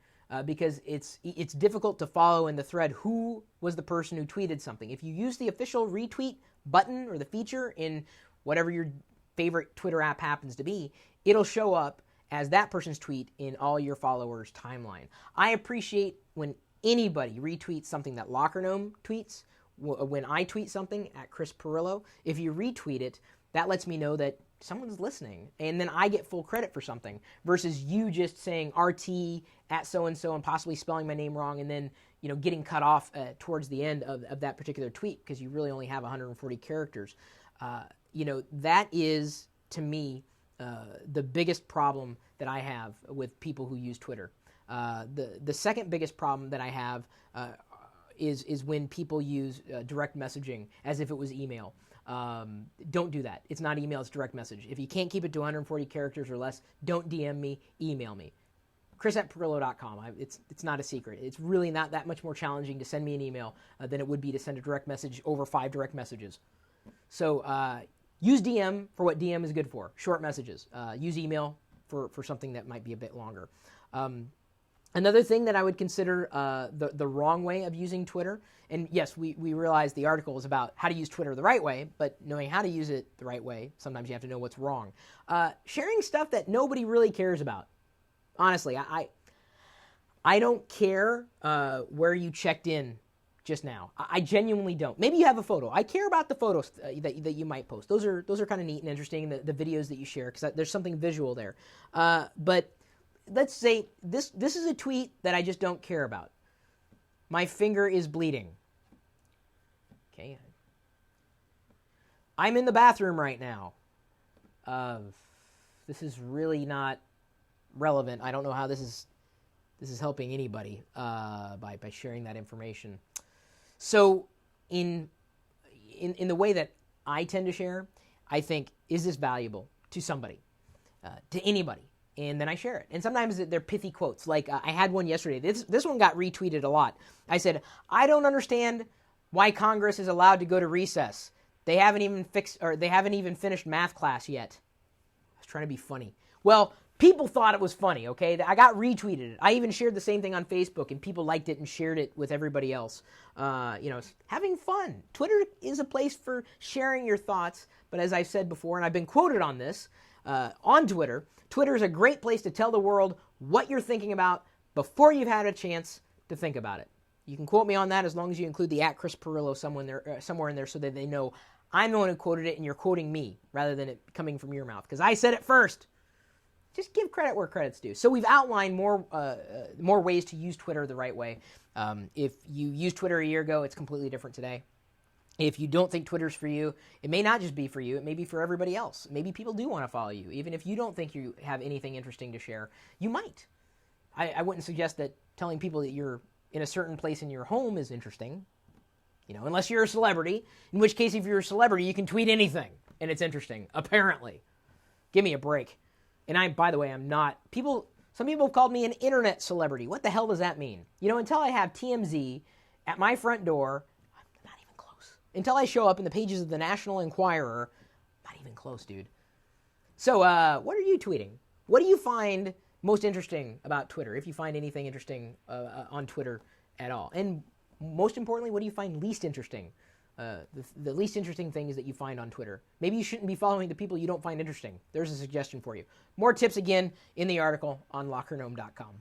because it's difficult to follow in the thread who was the person who tweeted something. If you use the official retweet button or the feature in whatever your favorite Twitter app happens to be, it'll show up as that person's tweet in all your followers' timeline. I appreciate when anybody retweets something that Locker Gnome tweets. When I tweet something at Chris Pirillo, if you retweet it, that lets me know that someone's listening, and then I get full credit for something, versus you just saying RT at so-and-so and possibly spelling my name wrong, and then getting cut off towards the end of that particular tweet because you really only have 140 characters. That is, to me, the biggest problem that I have with people who use Twitter. The second biggest problem that I have is when people use direct messaging as if it was email. Don't do that. It's not email, it's direct message. If you can't keep it to 140 characters or less, don't DM me, email me. Chris@Pirillo.com. It's not a secret. It's really not that much more challenging to send me an email than it would be to send a direct message over 5 direct messages. So use DM for what DM is good for, short messages. Use email for something that might be a bit longer. Another thing that I would consider the wrong way of using Twitter, and yes, we realize the article is about how to use Twitter the right way, but knowing how to use it the right way, sometimes you have to know what's wrong. Sharing stuff that nobody really cares about. Honestly, I don't care where you checked in just now. I genuinely don't. Maybe you have a photo. I care about the photos that you might post. Those are kind of neat and interesting, the videos that you share, because there's something visual there. But let's say this is a tweet that I just don't care about. My finger is bleeding. Okay. I'm in the bathroom right now. This is really not relevant. I don't know how this is helping anybody by sharing that information. So in the way that I tend to share, I think, is this valuable to somebody, to anybody? And then I share it. And sometimes they're pithy quotes. Like I had one yesterday. This one got retweeted a lot. I said, I don't understand why Congress is allowed to go to recess. They haven't even finished math class yet. I was trying to be funny. Well, people thought it was funny, okay? I got retweeted. I even shared the same thing on Facebook, and people liked it and shared it with everybody else. Having fun. Twitter is a place for sharing your thoughts, but as I've said before, and I've been quoted on this, on Twitter, Twitter is a great place to tell the world what you're thinking about before you've had a chance to think about it. You can quote me on that as long as you include the @ChrisPirillo somewhere in there so that they know I'm the one who quoted it and you're quoting me rather than it coming from your mouth, because I said it first. Just give credit where credit's due. So we've outlined more ways to use Twitter the right way. If you used Twitter a year ago, it's completely different today. If you don't think Twitter's for you, it may not just be for you. It may be for everybody else. Maybe people do want to follow you. Even if you don't think you have anything interesting to share, you might. I wouldn't suggest that telling people that you're in a certain place in your home is interesting, unless you're a celebrity, in which case if you're a celebrity, you can tweet anything, and it's interesting, apparently. Give me a break. And by the way, I'm not. Some people have called me an internet celebrity. What the hell does that mean? Until I have TMZ at my front door, I'm not even close. Until I show up in the pages of the National Enquirer, not even close, dude. So, what are you tweeting? What do you find most interesting about Twitter, if you find anything interesting on Twitter at all? And most importantly, what do you find least interesting? The least interesting things that you find on Twitter. Maybe you shouldn't be following the people you don't find interesting. There's a suggestion for you. More tips again in the article on lockergnome.com.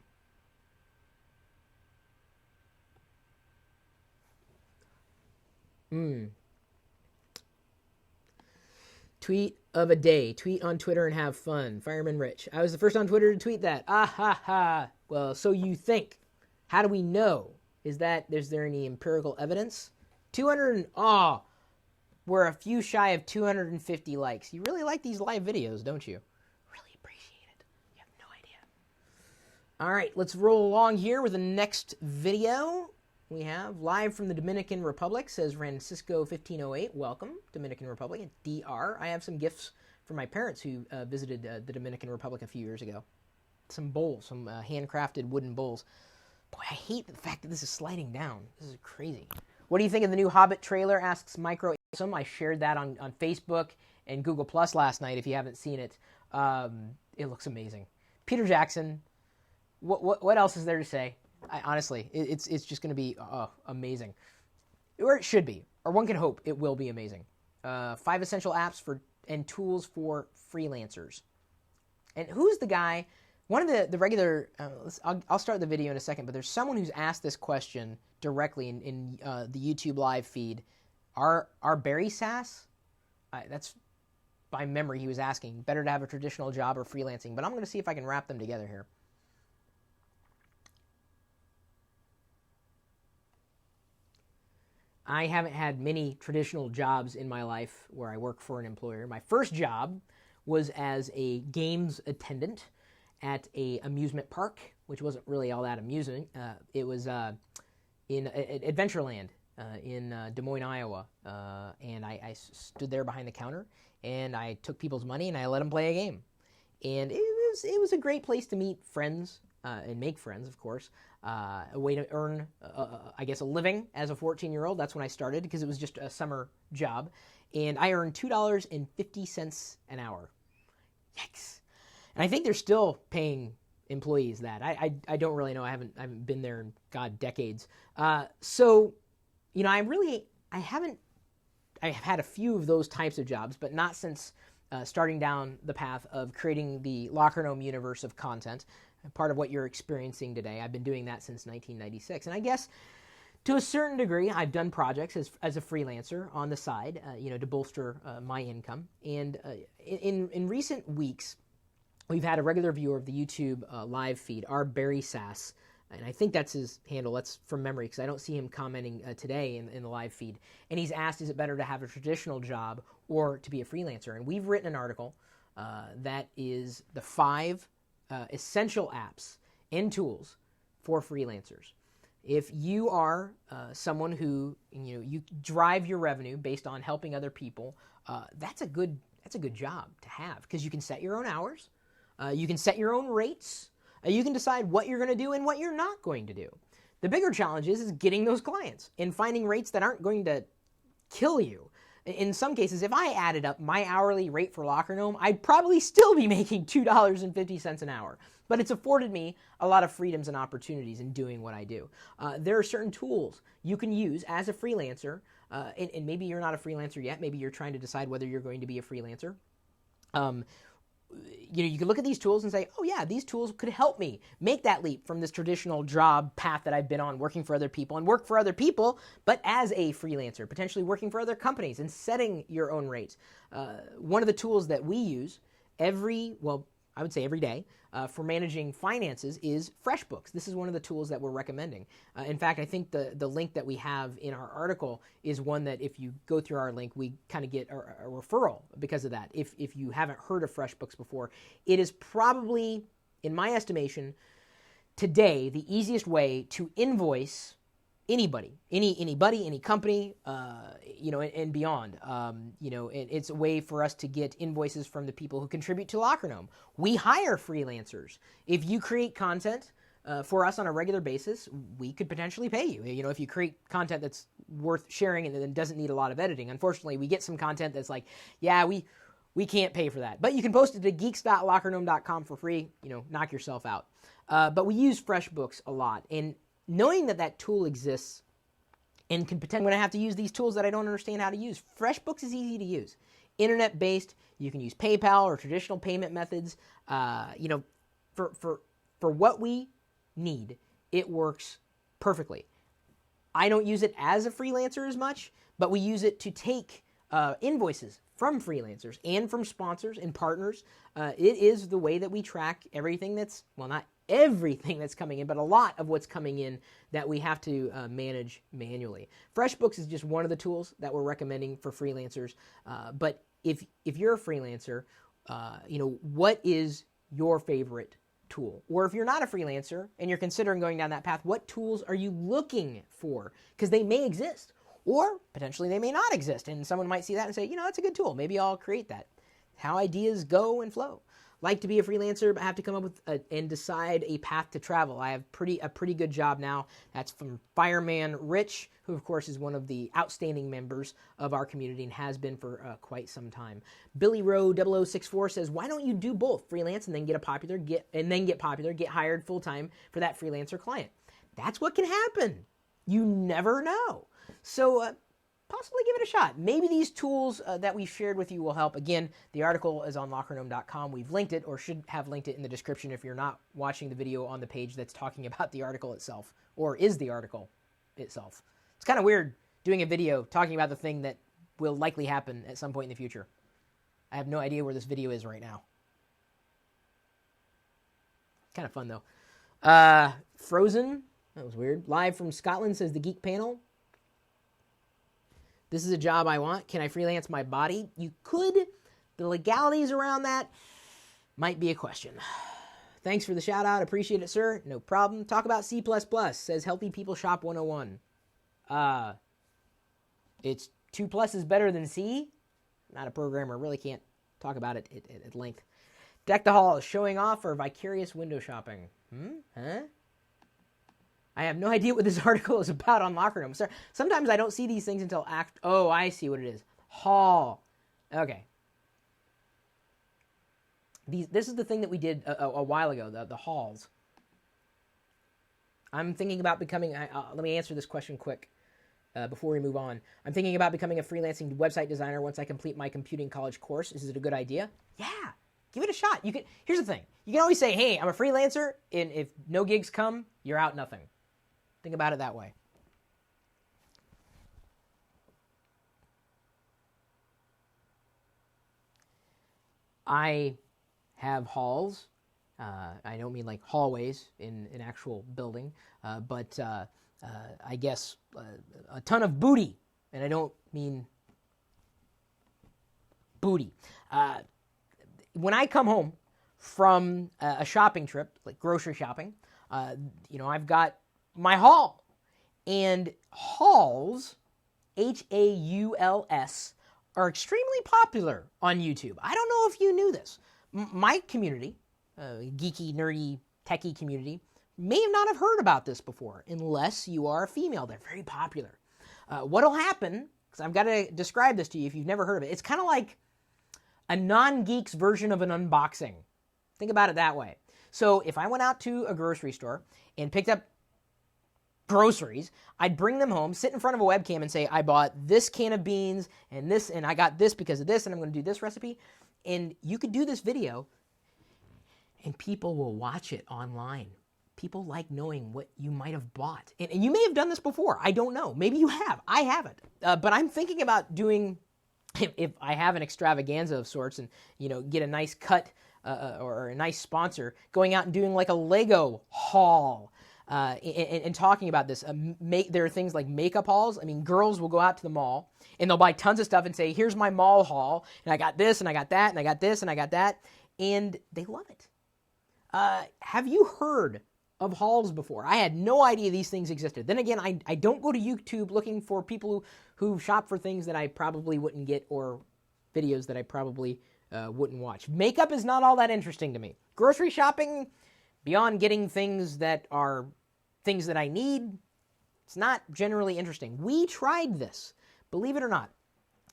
Tweet of a day. Tweet on Twitter and have fun. Fireman Rich. I was the first on Twitter to tweet that. Ah ha ha. Well, so you think. How do we know? Is there any empirical evidence? We're a few shy of 250 likes. You really like these live videos, don't you? Really appreciate it. You have no idea. All right, let's roll along here with the next video. We have live from the Dominican Republic, says Francisco1508. Welcome, Dominican Republic, DR. I have some gifts for my parents who visited the Dominican Republic a few years ago. Some bowls, some handcrafted wooden bowls. Boy, I hate the fact that this is sliding down. This is crazy. What do you think of the new Hobbit trailer, asks Micro. I shared that on Facebook and Google Plus last night, if you haven't seen it. It looks amazing. Peter Jackson, what else is there to say? Honestly, it's just going to be amazing. Or it should be. Or one can hope it will be amazing. 5 essential apps and tools for freelancers. And who's the guy? One of the regular, I'll start the video in a second, but there's someone who's asked this question directly in the YouTube live feed. Are Barry Sass? That's by memory he was asking. Better to have a traditional job or freelancing, but I'm going to see if I can wrap them together here. I haven't had many traditional jobs in my life where I work for an employer. My first job was as a games attendant at a amusement park, which wasn't really all that amusing. It was in Adventureland in Des Moines, Iowa, and I stood there behind the counter, and I took people's money and I let them play a game, and it was a great place to meet friends and make friends, of course. A way to earn, I guess, a living as a 14-year-old. That's when I started because it was just a summer job, and I earned $2.50 an hour. Yikes! And I think they're still paying employees that. I don't really know. I haven't been there in decades. So, I've had a few of those types of jobs, but not since starting down the path of creating the Locker Gnome universe of content, part of what you're experiencing today. I've been doing that since 1996. And I guess to a certain degree, I've done projects as a freelancer on the side, to bolster my income. And in recent weeks, we've had a regular viewer of the YouTube live feed, our Barry Sass, and I think that's his handle. That's from memory because I don't see him commenting today in the live feed. And he's asked, is it better to have a traditional job or to be a freelancer? And we've written an article that is the 5 essential apps and tools for freelancers. If you are someone who you drive your revenue based on helping other people, that's a good job to have because you can set your own hours, you can set your own rates. You can decide what you're going to do and what you're not going to do. The bigger challenge is getting those clients and finding rates that aren't going to kill you. In some cases, if I added up my hourly rate for Locker Gnome, I'd probably still be making $2.50 an hour. But it's afforded me a lot of freedoms and opportunities in doing what I do. There are certain tools you can use as a freelancer, and maybe you're not a freelancer yet. Maybe you're trying to decide whether you're going to be a freelancer. You can look at these tools and say, oh yeah, these tools could help me make that leap from this traditional job path that I've been on, working for other people and work for other people, but as a freelancer, potentially working for other companies and setting your own rates. One of the tools that we use every day for managing finances is FreshBooks. This is one of the tools that we're recommending. In fact, I think the link that we have in our article is one that if you go through our link, we kind of get a referral because of that. If you haven't heard of FreshBooks before, it is probably, in my estimation, today the easiest way to invoice anybody, any company, and beyond. And it's a way for us to get invoices from the people who contribute to Locker Gnome. We hire freelancers. If you create content for us on a regular basis, we could potentially pay you. If you create content that's worth sharing and then doesn't need a lot of editing. Unfortunately, we get some content that's like, yeah, we can't pay for that. But you can post it to geeks.lockergnome.com for free. Knock yourself out. But we use FreshBooks a lot. And knowing that tool exists and can potentially, when I have to use these tools that I don't understand how to use, FreshBooks is easy to use. Internet-based, you can use PayPal or traditional payment methods. For what we need, it works perfectly. I don't use it as a freelancer as much, but we use it to take invoices from freelancers and from sponsors and partners. It is the way that we track everything that's, well, not everything that's coming in, but a lot of what's coming in that we have to manage manually. FreshBooks is just one of the tools that we're recommending for freelancers. But if you're a freelancer, what is your favorite tool? Or if you're not a freelancer and you're considering going down that path, what tools are you looking for? Because they may exist, or potentially they may not exist. And someone might see that and say, that's a good tool. Maybe I'll create that. How ideas go and flow. Like to be a freelancer, but have to come up with and decide a path to travel. I have a pretty good job now. That's from Fireman Rich, who of course is one of the outstanding members of our community and has been for quite some time. Billy Rowe 0064 says, why don't you do both, freelance and then get popular, get hired full time for that freelancer client? That's what can happen. You never know. So possibly give it a shot. Maybe these tools that we've shared with you will help. Again, the article is on lockergnome.com. We've linked it, or should have linked it in the description if you're not watching the video on the page that's talking about the article itself, or is the article itself. It's kind of weird doing a video talking about the thing that will likely happen at some point in the future. I have no idea where this video is right now. Kind of fun, though. Frozen, that was weird. Live from Scotland says the Geek Panel. This is a job I want. Can I freelance my body? You could. The legalities around that might be a question. Thanks for the shout out. Appreciate it, sir. No problem. Talk about C++, says Healthy People Shop 101. It's 2 plus is better than C. Not a programmer. Really can't talk about it at length. Deck the halls, showing off or vicarious window shopping. Huh? I have no idea what this article is about on Locker Room. Sometimes I don't see these things until Oh, I see what it is. Hall. Okay. This is the thing that we did a while ago, the halls. I'm thinking about becoming... let me answer this question quick before we move on. I'm thinking about becoming a freelancing website designer once I complete my computing college course. Is it a good idea? Yeah. Give it a shot. Here's the thing. You can always say, hey, I'm a freelancer, and if no gigs come, you're out nothing. Think about it that way. I have halls. I don't mean like hallways in an actual building, but I guess a ton of booty. And I don't mean booty. When I come home from a shopping trip, like grocery shopping, I've got my haul. And hauls, Hauls, are extremely popular on YouTube. I don't know if you knew this. My community, geeky, nerdy, techie community, may not have heard about this before, unless you are a female. They're very popular. What'll happen, because I've got to describe this to you if you've never heard of it, it's kind of like a non-geek's version of an unboxing. Think about it that way. So if I went out to a grocery store and picked up groceries, I'd bring them home, sit in front of a webcam and say, I bought this can of beans and this, and I got this because of this, and I'm going to do this recipe. And you could do this video and people will watch it online. People like knowing what you might have bought. And you may have done this before. I don't know. Maybe you have. I haven't. But I'm thinking about doing, if I have an extravaganza of sorts and, get a nice cut or a nice sponsor, going out and doing like a Lego haul. And talking about this, there are things like makeup hauls. I mean, girls will go out to the mall and they'll buy tons of stuff and say, here's my mall haul, and I got this, and I got that, and I got this, and I got that, and they love it. Have you heard of hauls before? I had no idea these things existed. Then again, I don't go to YouTube looking for people who shop for things that I probably wouldn't get or videos that I probably wouldn't watch. Makeup is not all that interesting to me. Grocery shopping, beyond getting things that are things that I need, it's not generally interesting. We tried this, believe it or not,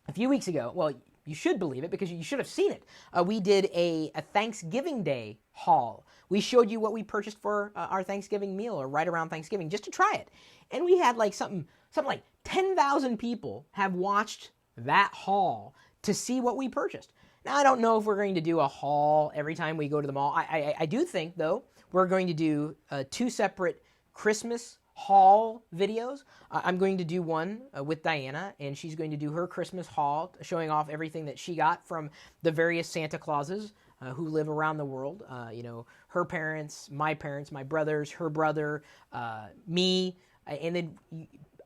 a few weeks ago. Well, you should believe it because you should have seen it. We did a Thanksgiving Day haul. We showed you what we purchased for our Thanksgiving meal, or right around Thanksgiving, just to try it. And we had like something like 10,000 people have watched that haul to see what we purchased. Now, I don't know if we're going to do a haul every time we go to the mall. I do think, though, we're going to do 2 separate Christmas haul videos. I'm going to do one with Diana, and she's going to do her Christmas haul, showing off everything that she got from the various Santa Clauses who live around the world. Her parents, my brothers, her brother, me, and then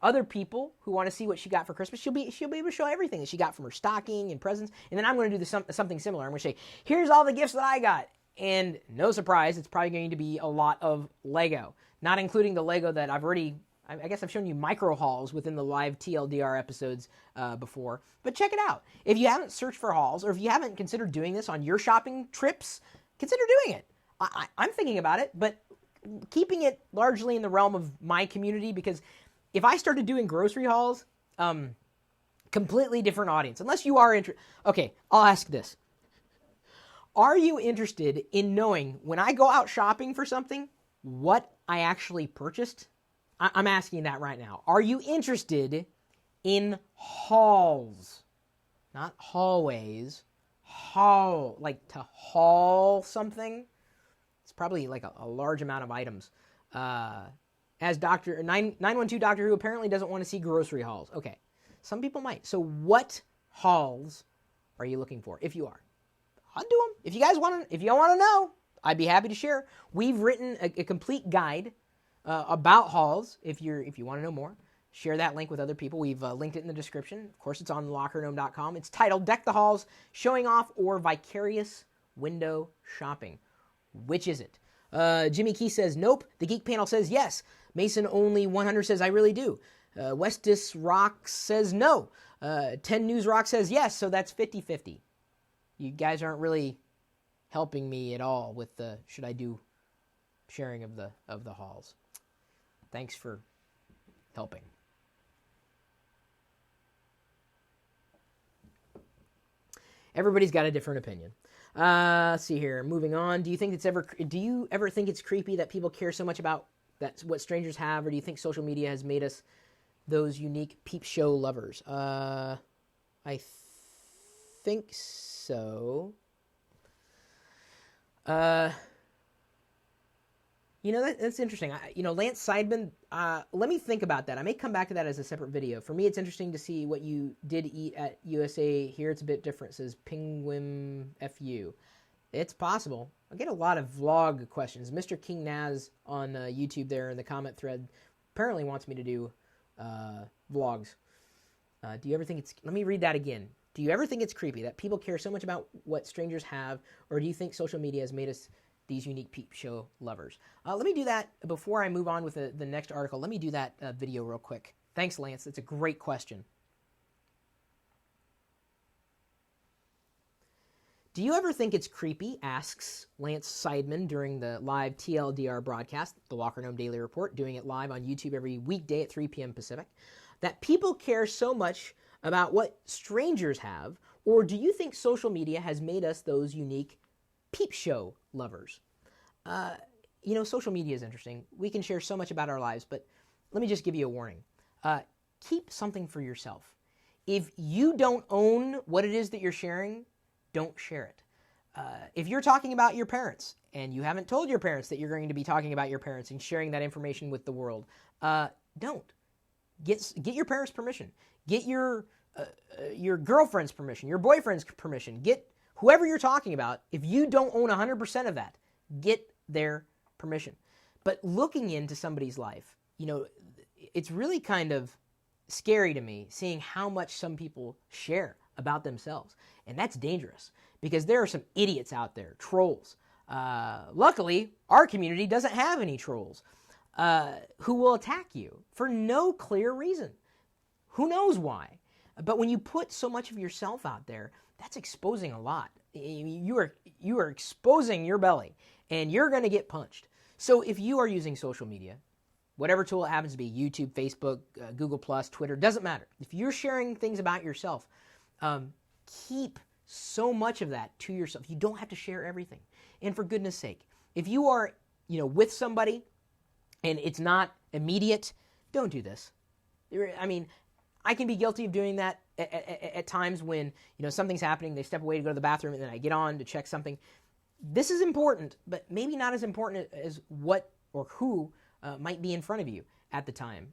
other people who want to see what she got for Christmas. She'll be able to show everything that she got from her stocking and presents. And then I'm going to do something similar. I'm going to say, here's all the gifts that I got. And no surprise, it's probably going to be a lot of Lego. Not including the Lego that I guess I've shown you micro hauls within the live TLDR episodes before. But check it out. If you haven't searched for hauls, or if you haven't considered doing this on your shopping trips, consider doing it. I'm thinking about it, but keeping it largely in the realm of my community, because if I started doing grocery hauls, completely different audience. Unless you are interested. Okay, I'll ask this. Are you interested in knowing, when I go out shopping for something, what I actually purchased? I'm asking that right now. Are you interested in hauls? Not hallways. Haul. Like to haul something? It's probably like a large amount of items. As 912 Doctor Who apparently doesn't want to see grocery hauls. Okay. Some people might. So what hauls are you looking for? If you are, I'll do them. If you guys want to know, I'd be happy to share. We've written a complete guide about hauls. If you want to know more, share that link with other people. We've linked it in the description. Of course, it's on lockergnome.com. It's titled Deck the Halls, Showing Off or Vicarious Window Shopping. Which is it? Jimmy Key says, nope. The Geek Panel says yes. Mason Only 100 says, I really do. Westis Rock says no. 10 News Rock says yes, so that's 50-50. You guys aren't really helping me at all with the should I do sharing of the hauls. Thanks for helping. Everybody's got a different opinion. Let's see here. Moving on. Do you ever think it's creepy that people care so much about what strangers have, or do you think social media has made us those unique peep show lovers? I think so. That's interesting. Lance Seidman, let me think about that. I may come back to that as a separate video. For me, it's interesting to see what you did eat at USA. Here it's a bit different. It says Penguin FU. It's possible. I get a lot of vlog questions. Mr. King Naz on YouTube there in the comment thread apparently wants me to do vlogs. Do you ever think it's... Let me read that again. Do you ever think it's creepy that people care so much about what strangers have, or do you think social media has made us these unique peep show lovers? Let me do that before I move on with the next article. Let me do that video real quick. Thanks, Lance. That's a great question. Do you ever think it's creepy, asks Lance Seidman during the live TLDR broadcast, the Walker Gnome Daily Report, doing it live on YouTube every weekday at 3 p.m. Pacific, that people care so much about what strangers have, or do you think social media has made us those unique peep show lovers? Social media is interesting. We can share so much about our lives, but let me just give you a warning. Keep something for yourself. If you don't own what it is that you're sharing, don't share it. If you're talking about your parents and you haven't told your parents that you're going to be talking about your parents and sharing that information with the world, don't. Get your parents' permission. Get your girlfriend's permission, your boyfriend's permission. Get whoever you're talking about. If you don't own 100% of that, get their permission. But looking into somebody's life, it's really kind of scary to me seeing how much some people share about themselves. And that's dangerous because there are some idiots out there, trolls. Luckily, our community doesn't have any trolls who will attack you for no clear reason. Who knows why? But when you put so much of yourself out there, that's exposing a lot. You are exposing your belly, and you're going to get punched. So if you are using social media, whatever tool it happens to be, YouTube, Facebook, Google+, Twitter, doesn't matter. If you're sharing things about yourself, keep so much of that to yourself. You don't have to share everything. And for goodness sake, if you are, with somebody and it's not immediate, don't do this. I mean, I can be guilty of doing that at times when, something's happening, they step away to go to the bathroom, and then I get on to check something. This is important, but maybe not as important as what or who might be in front of you at the time.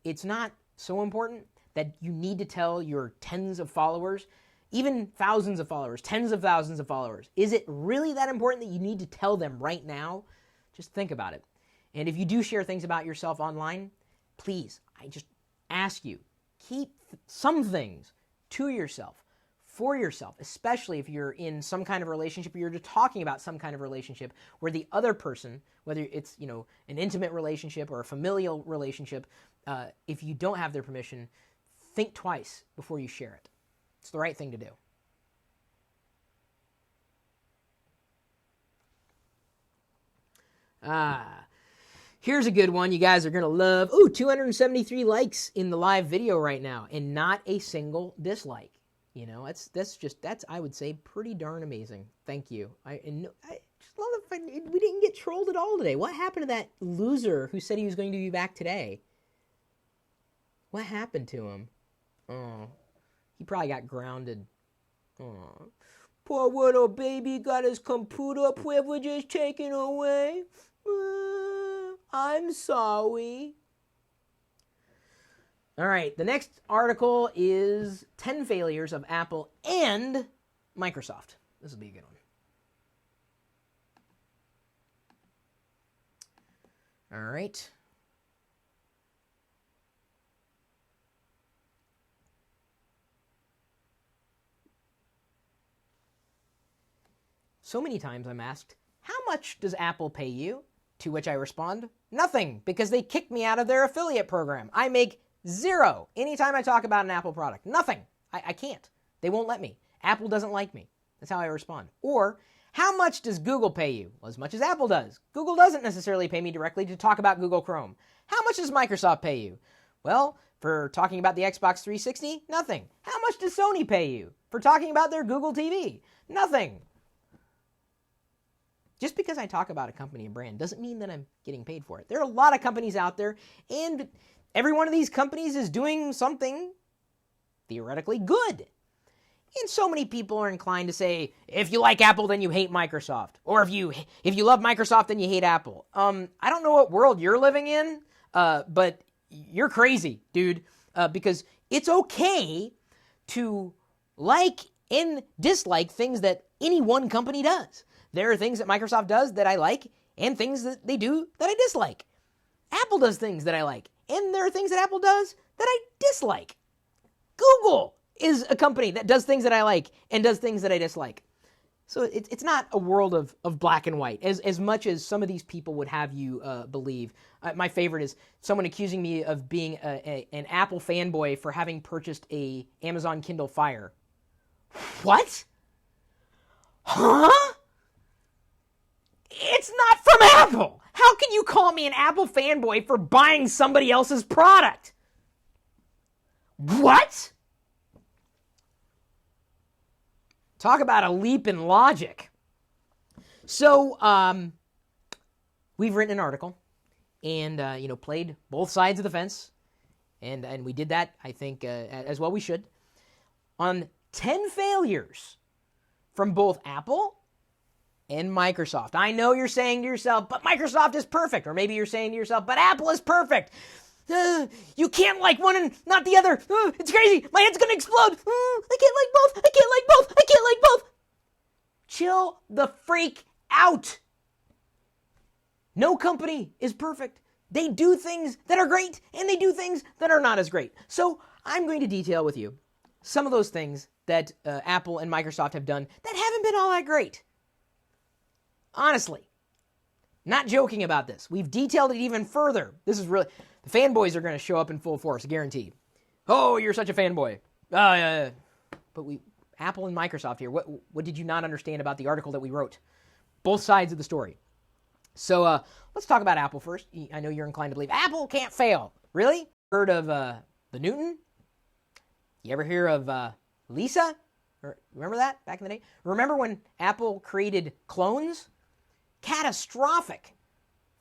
It's not so important that you need to tell your tens of followers, even thousands of followers, tens of thousands of followers. Is it really that important that you need to tell them right now? Just think about it. And if you do share things about yourself online, please, I just ask you, keep some things to yourself, for yourself, especially if you're in some kind of relationship or you're just talking about some kind of relationship where the other person, whether it's, an intimate relationship or a familial relationship, if you don't have their permission, think twice before you share it. It's the right thing to do. Here's a good one you guys are going to love. Ooh, 273 likes in the live video right now and not a single dislike. That's I would say pretty darn amazing. Thank you. I just love the fact we didn't get trolled at all today. What happened to that loser who said he was going to be back today? What happened to him? Oh, he probably got grounded. Oh, poor little baby got his computer privileges taken away. I'm sorry. All right, the next article is 10 failures of Apple and Microsoft. This will be a good one. All right. So many times I'm asked, how much does Apple pay you? To which I respond, nothing, because they kicked me out of their affiliate program. I make zero anytime I talk about an Apple product. Nothing. I can't. They won't let me. Apple doesn't like me. That's how I respond. Or, how much does Google pay you? Well, as much as Apple does. Google doesn't necessarily pay me directly to talk about Google Chrome. How much does Microsoft pay you? Well, for talking about the Xbox 360, nothing. How much does Sony pay you for talking about their Google TV? Nothing. Just because I talk about a company and brand doesn't mean that I'm getting paid for it. There are a lot of companies out there, and every one of these companies is doing something theoretically good. And so many people are inclined to say, if you like Apple, then you hate Microsoft. Or if you love Microsoft, then you hate Apple. I don't know what world you're living in, but you're crazy, dude. Because it's okay to like and dislike things that any one company does. There are things that Microsoft does that I like, and things that they do that I dislike. Apple does things that I like, and there are things that Apple does that I dislike. Google is a company that does things that I like and does things that I dislike. So it's not a world of black and white, as much as some of these people would have you believe. My favorite is someone accusing me of being an Apple fanboy for having purchased a Amazon Kindle Fire. What? Huh? It's not from Apple. How can you call me an Apple fanboy for buying somebody else's product? What? Talk about a leap in logic. So, we've written an article and, played both sides of the fence. And we did that, I think, as well we should. On 10 failures from both Apple and Microsoft. I know you're saying to yourself, but Microsoft is perfect. Or maybe you're saying to yourself, but Apple is perfect. You can't like one and not the other. It's crazy. My head's going to explode. I can't like both. I can't like both. I can't like both. Chill the freak out. No company is perfect. They do things that are great, and they do things that are not as great. So I'm going to detail with you some of those things that Apple and Microsoft have done that haven't been all that great. Honestly, not joking about this. We've detailed it even further. This is really, the fanboys are going to show up in full force, guaranteed. Oh, you're such a fanboy. But Apple and Microsoft here, what did you not understand about the article that we wrote? Both sides of the story. So let's talk about Apple first. I know you're inclined to believe Apple can't fail. Really? Heard of the Newton? You ever hear of Lisa? Remember that back in the day? Remember when Apple created clones? Catastrophic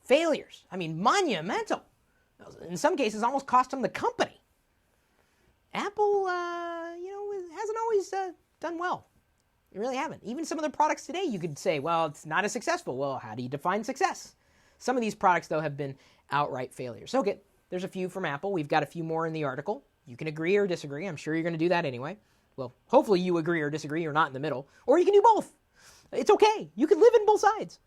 failures. I mean, monumental. In some cases, almost cost them the company. Apple, hasn't always done well. They really haven't. Even some of their products today, you could say, well, it's not as successful. Well, how do you define success? Some of these products, though, have been outright failures. Okay, there's a few from Apple. We've got a few more in the article. You can agree or disagree. I'm sure you're going to do that anyway. Well, hopefully you agree or disagree. You're not in the middle. Or you can do both. It's okay. You can live in both sides.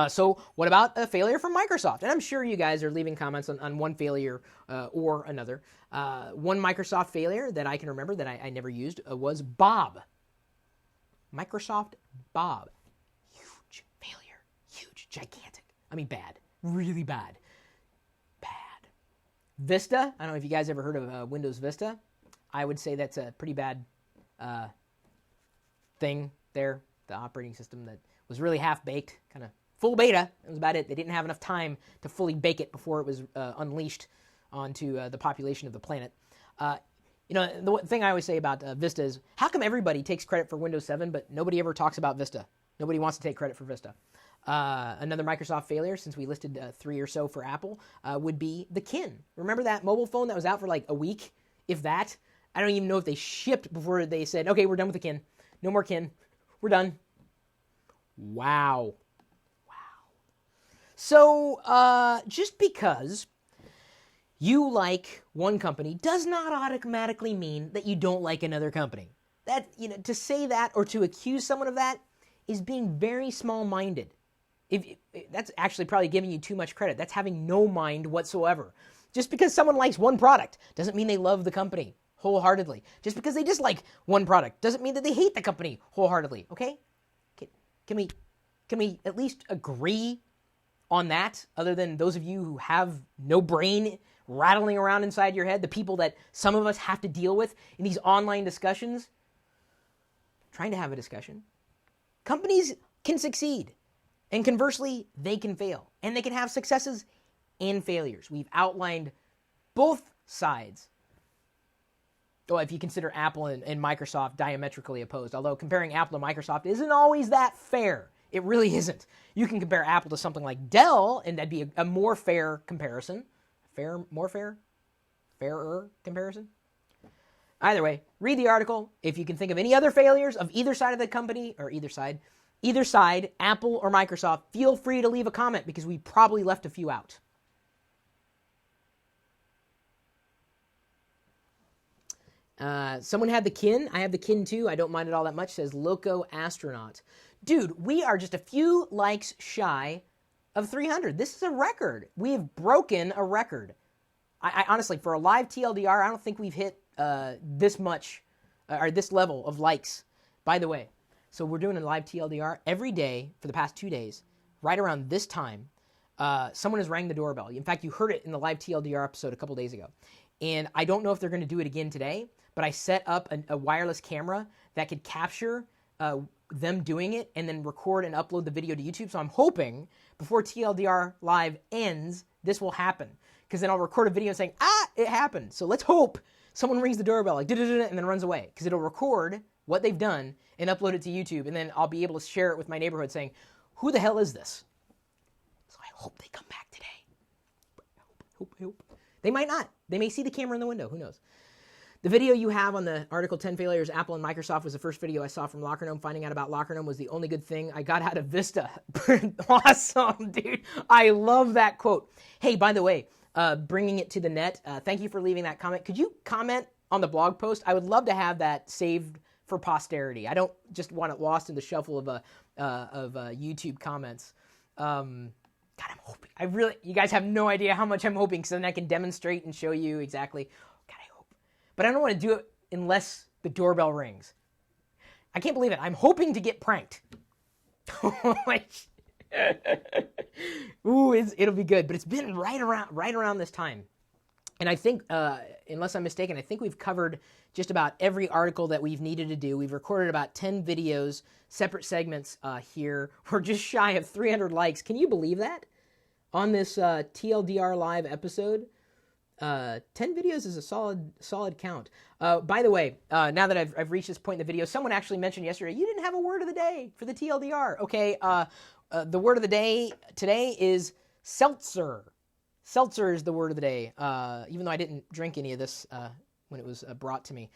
So what about a failure from Microsoft? And I'm sure you guys are leaving comments on one failure or another. One Microsoft failure that I can remember that I never used was Bob. Microsoft Bob. Huge failure. Huge. Gigantic. I mean, bad. Really bad. Bad. Vista. I don't know if you guys ever heard of Windows Vista. I would say that's a pretty bad thing there. The operating system that was really half-baked, kind of full beta. That was about it. They didn't have enough time to fully bake it before it was unleashed onto the population of the planet. The thing I always say about Vista is, how come everybody takes credit for Windows 7, but nobody ever talks about Vista? Nobody wants to take credit for Vista. Another Microsoft failure, since we listed 3 or so for Apple, would be the Kin. Remember that mobile phone that was out for like a week, if that? I don't even know if they shipped before they said, okay, we're done with the Kin. No more Kin. We're done. Wow. So, just because you like one company does not automatically mean that you don't like another company. That, to say that or to accuse someone of that is being very small-minded. That's actually probably giving you too much credit. That's having no mind whatsoever. Just because someone likes one product doesn't mean they love the company wholeheartedly. Just because they dislike one product doesn't mean that they hate the company wholeheartedly, okay? Can we at least agree on that, other than those of you who have no brain rattling around inside your head, the people that some of us have to deal with in these online discussions, trying to have a discussion. Companies can succeed, and conversely, they can fail, and they can have successes and failures. We've outlined both sides. Well, if you consider Apple and Microsoft diametrically opposed, although comparing Apple to Microsoft isn't always that fair. It really isn't. You can compare Apple to something like Dell, and that'd be a more fair comparison. Fairer comparison. Either way, read the article. If you can think of any other failures of either side of the company, or either side, Apple or Microsoft, feel free to leave a comment because we probably left a few out. Someone had the kin. I have the kin too. I don't mind it all that much, says Loco Astronaut. Dude, we are just a few likes shy of 300. This is a record. We have broken a record. I honestly, for a live TLDR, I don't think we've hit this much, or this level of likes. By the way, so we're doing a live TLDR every day for the past 2 days. Right around this time, someone has rang the doorbell. In fact, you heard it in the live TLDR episode a couple days ago. And I don't know if they're going to do it again today, but I set up a wireless camera that could capture them doing it and then record and upload the video to YouTube. So I'm hoping before TLDR Live ends, this will happen. Because then I'll record a video saying, it happened. So let's hope someone rings the doorbell, like, and then runs away. Because it'll record what they've done and upload it to YouTube. And then I'll be able to share it with my neighborhood saying, who the hell is this? So I hope they come back today. I hope. They might not. They may see the camera in the window. Who knows? The video you have on the article 10 Failures, Apple and Microsoft, was the first video I saw from Locker Gnome. Finding out about Locker Gnome was the only good thing I got out of Vista. Awesome, dude. I love that quote. Hey, by the way, bringing it to the net, thank you for leaving that comment. Could you comment on the blog post? I would love to have that saved for posterity. I don't just want it lost in the shuffle of YouTube comments. God, I'm hoping. You guys have no idea how much I'm hoping, because then I can demonstrate and show you exactly. God, I hope. But I don't want to do it unless the doorbell rings. I can't believe it. I'm hoping to get pranked. Ooh, it'll be good. But it's been right around this time. And I think, unless I'm mistaken, I think we've covered just about every article that we've needed to do. We've recorded about 10 videos, separate segments here. We're just shy of 300 likes. Can you believe that? On this TLDR Live episode, 10 videos is a solid count. By the way, now that I've reached this point in the video, someone actually mentioned yesterday, you didn't have a word of the day for the TLDR. Okay, the word of the day today is seltzer. Seltzer is the word of the day, even though I didn't drink any of this when it was brought to me.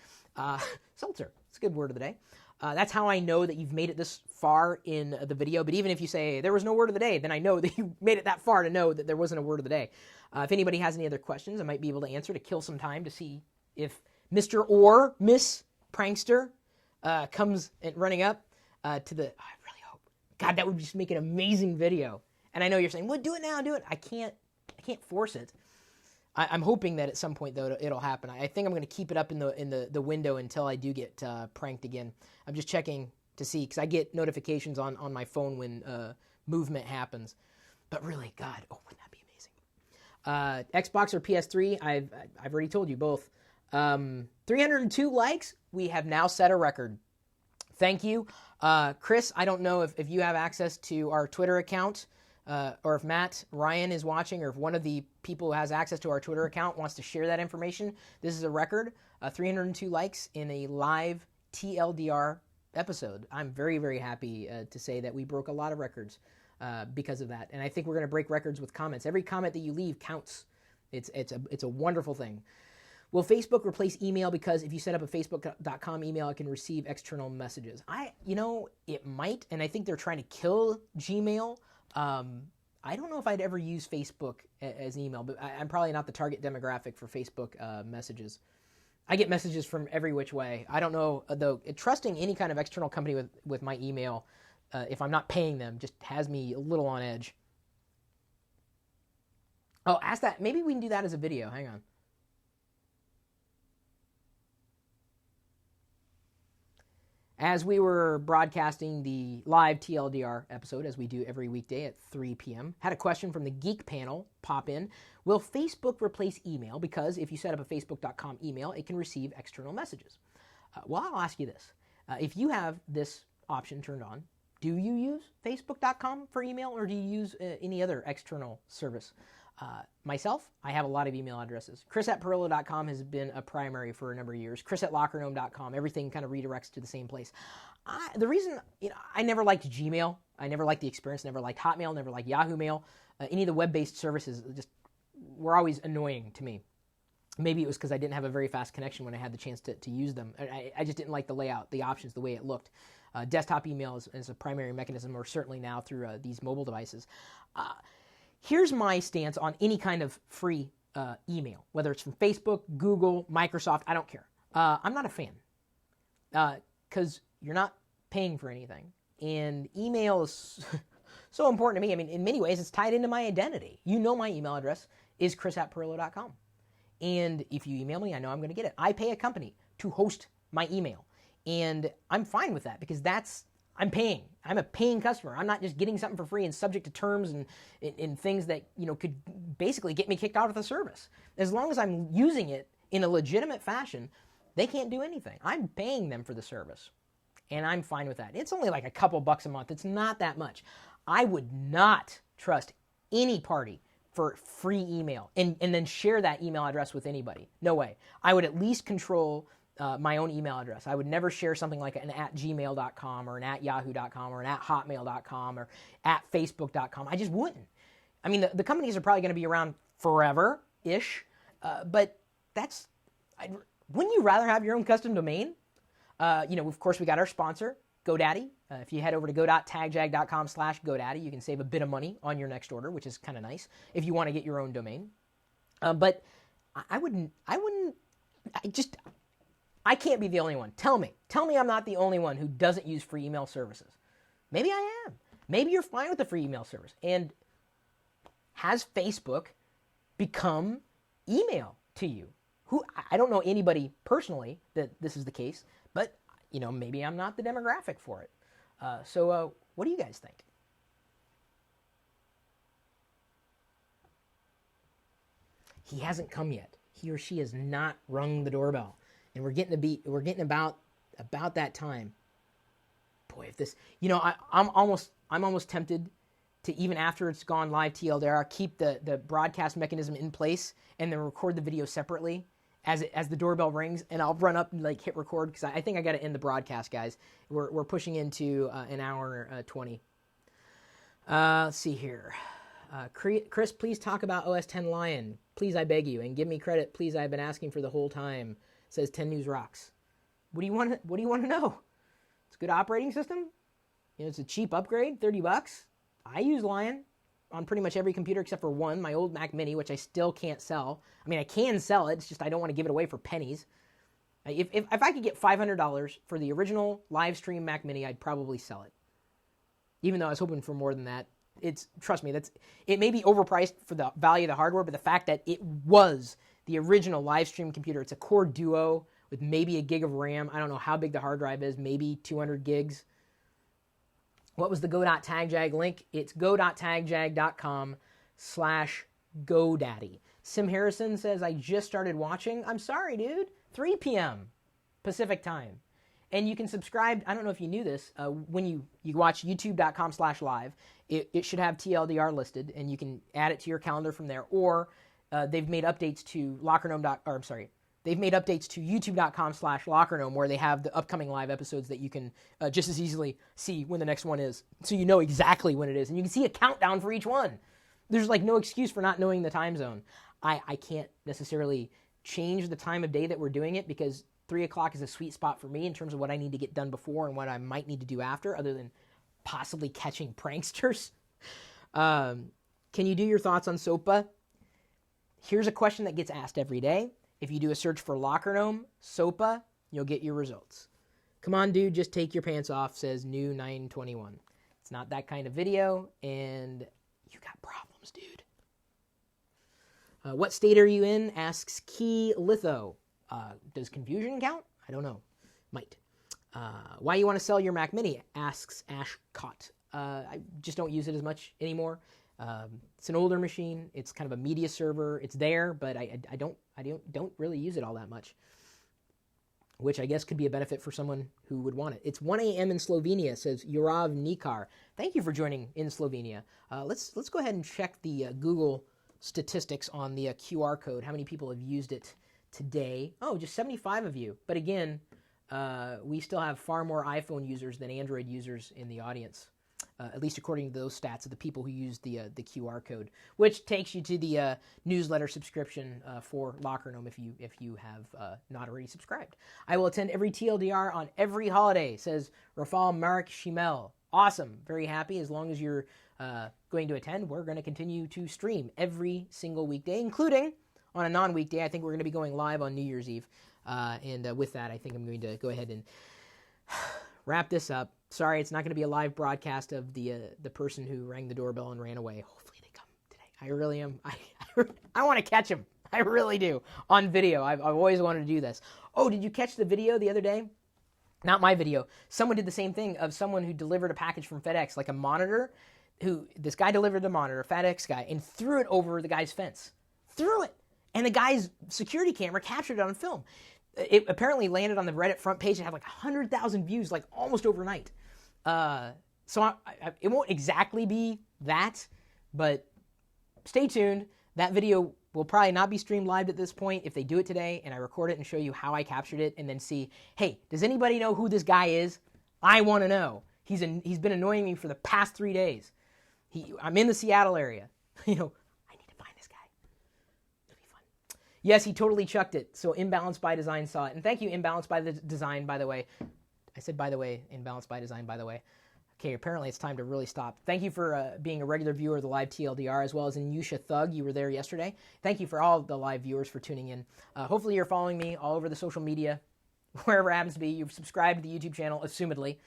Seltzer, it's a good word of the day. That's how I know that you've made it this far in the video. But even if you say there was no word of the day, then I know that you made it that far to know that there wasn't a word of the day. If anybody has any other questions, I might be able to answer to kill some time to see if Mr. or Miss Prankster comes running up to the... I really hope. God, that would just make an amazing video. And I know you're saying, well, do it now, do it. I can't force it. I'm hoping that at some point, though, it'll happen. I think I'm going to keep it up in the window until I do get pranked again. I'm just checking to see, because I get notifications on my phone when movement happens. But really, God, wouldn't that be amazing? Xbox or PS3, I've already told you both. 302 likes. We have now set a record. Thank you. Chris, I don't know if you have access to our Twitter account, or if Matt Ryan is watching, or if one of the people who has access to our Twitter account wants to share that information. This is a record, 302 likes in a live TLDR episode. I'm very, very happy to say that we broke a lot of records because of that. And I think we're going to break records with comments. Every comment that you leave counts. It's a wonderful thing. Will Facebook replace email? Because if you set up a facebook.com email, it can receive external messages. It might, and I think they're trying to kill Gmail. I don't know if I'd ever use Facebook as email, but I'm probably not the target demographic for Facebook messages. I get messages from every which way. I don't know, though, trusting any kind of external company with my email, if I'm not paying them, just has me a little on edge. Oh, ask that. Maybe we can do that as a video. Hang on. As we were broadcasting the live TLDR episode, as we do every weekday at 3 p.m., had a question from the Geek panel pop in. Will Facebook replace email? Because if you set up a Facebook.com email, it can receive external messages. Well, I'll ask you this. If you have this option turned on, do you use Facebook.com for email, or do you use any other external service? Myself, I have a lot of email addresses. Chris@Pirillo.com has been a primary for a number of years. Chris@LockerGnome.com, everything kind of redirects to the same place. The reason, I never liked Gmail. I never liked the experience, never liked Hotmail, never liked Yahoo Mail. Any of the web-based services just were always annoying to me. Maybe it was because I didn't have a very fast connection when I had the chance to use them. I just didn't like the layout, the options, the way it looked. Desktop email is a primary mechanism, or certainly now through these mobile devices. Here's my stance on any kind of free email, whether it's from Facebook, Google, Microsoft, I don't care. I'm not a fan because you're not paying for anything. And email is so important to me. I mean, in many ways, it's tied into my identity. You know my email address is chris@Pirillo.com. And if you email me, I know I'm going to get it. I pay a company to host my email. And I'm fine with that because I'm paying. I'm a paying customer. I'm not just getting something for free and subject to terms and things that could basically get me kicked out of the service. As long as I'm using it in a legitimate fashion, they can't do anything. I'm paying them for the service, and I'm fine with that. It's only like a couple bucks a month. It's not that much. I would not trust any party for free email and then share that email address with anybody. No way. I would at least control my own email address. I would never share something like an @gmail.com or an @yahoo.com or an @hotmail.com or @facebook.com. I just wouldn't. I mean, the companies are probably going to be around forever-ish, but wouldn't you rather have your own custom domain? Of course, we got our sponsor, GoDaddy. If you head over to go.tagjag.com/GoDaddy, you can save a bit of money on your next order, which is kind of nice if you want to get your own domain. But I can't be the only one. Tell me I'm not the only one who doesn't use free email services. Maybe I am. Maybe you're fine with the free email service. And has Facebook become email to you? I don't know anybody personally that this is the case, but maybe I'm not the demographic for it. So what do you guys think? He hasn't come yet. He or she has not rung the doorbell. And we're getting about that time. Boy, if this, I'm almost tempted to, even after it's gone live TLDR, keep the broadcast mechanism in place and then record the video separately as the doorbell rings, and I'll run up and hit record because I think I got to end the broadcast, guys. We're pushing into an hour 20. Let's see here. Chris, please talk about OS 10 Lion. Please, I beg you, and give me credit. Please, I've been asking for the whole time. Says 10 News Rocks. What do you want to know? It's a good operating system. It's a cheap upgrade, $30. I use Lion on pretty much every computer except for one, my old Mac Mini, which I still can't sell. I mean, I can sell it. It's just I don't want to give it away for pennies. If I could get $500 for the original live stream Mac Mini, I'd probably sell it. Even though I was hoping for more than that. Trust me, it may be overpriced for the value of the hardware, but the fact that it was the original live stream computer, it's a Core Duo with maybe a gig of RAM. I don't know how big the hard drive is, maybe 200 gigs. What was the go.tagjag link? It's go.tagjag.com/GoDaddy. Sim Harrison says, I just started watching. I'm sorry, dude. 3 p.m. Pacific time. And you can subscribe. I don't know if you knew this. When you watch youtube.com/live, it should have TLDR listed, and you can add it to your calendar from there. Or they've made updates to they've made updates to youtube.com/LockerGnome where they have the upcoming live episodes that you can just as easily see when the next one is. So you know exactly when it is. And you can see a countdown for each one. There's no excuse for not knowing the time zone. I can't necessarily change the time of day that we're doing it because 3 o'clock is a sweet spot for me in terms of what I need to get done before and what I might need to do after, other than possibly catching pranksters. Can you do your thoughts on SOPA? Here's a question that gets asked every day. If you do a search for LockerGnome, SOPA, you'll get your results. Come on, dude, just take your pants off, says new 921. It's not that kind of video, and you got problems, dude. What state are you in? Asks Key Litho. Does confusion count? I don't know. Might. Why you want to sell your Mac Mini? Asks Ash Cott. I just don't use it as much anymore. It's an older machine. It's kind of a media server. It's there, but I don't really use it all that much, which I guess could be a benefit for someone who would want it. It's 1 a.m. in Slovenia, says Jurav Nikar. Thank you for joining in Slovenia. Let's go ahead and check the Google statistics on the QR code. How many people have used it today? Oh, just 75 of you. But again, we still have far more iPhone users than Android users in the audience, at least according to those stats of the people who use the QR code, which takes you to the newsletter subscription for Locker Room if you have not already subscribed. I will attend every TLDR on every holiday, says Rafal Marek Shimel. Awesome. Very happy. As long as you're going to attend, we're going to continue to stream every single weekday, including on a non-weekday. I think we're going to be going live on New Year's Eve. And with that, I think I'm going to go ahead and wrap this up. Sorry, it's not going to be a live broadcast of the person who rang the doorbell and ran away. Hopefully they come today. I really am. I want to catch him. I really do. On video. I've always wanted to do this. Oh, did you catch the video the other day? Not my video. Someone did the same thing of someone who delivered a package from FedEx, like a monitor. This guy delivered the monitor, a FedEx guy, and threw it over the guy's fence. Threw it. And the guy's security camera captured it on film. It apparently landed on the Reddit front page and had like 100,000 views, like almost overnight. So it won't exactly be that, but stay tuned. That video will probably not be streamed live at this point if they do it today, and I record it and show you how I captured it, and then see, hey, does anybody know who this guy is? I want to know. He's been annoying me for the past 3 days. I'm in the Seattle area. I need to find this guy. It'll be fun. Yes, he totally chucked it. So Imbalanced by Design saw it. And thank you, Imbalanced by the Design, by the way. I said, by the way, Imbalanced by Design, by the way. Okay, apparently it's time to really stop. Thank you for being a regular viewer of the live TLDR, as well as Inyusha Thug. You were there yesterday. Thank you for all the live viewers for tuning in. Hopefully you're following me all over the social media, wherever it happens to be. You've subscribed to the YouTube channel, assumedly,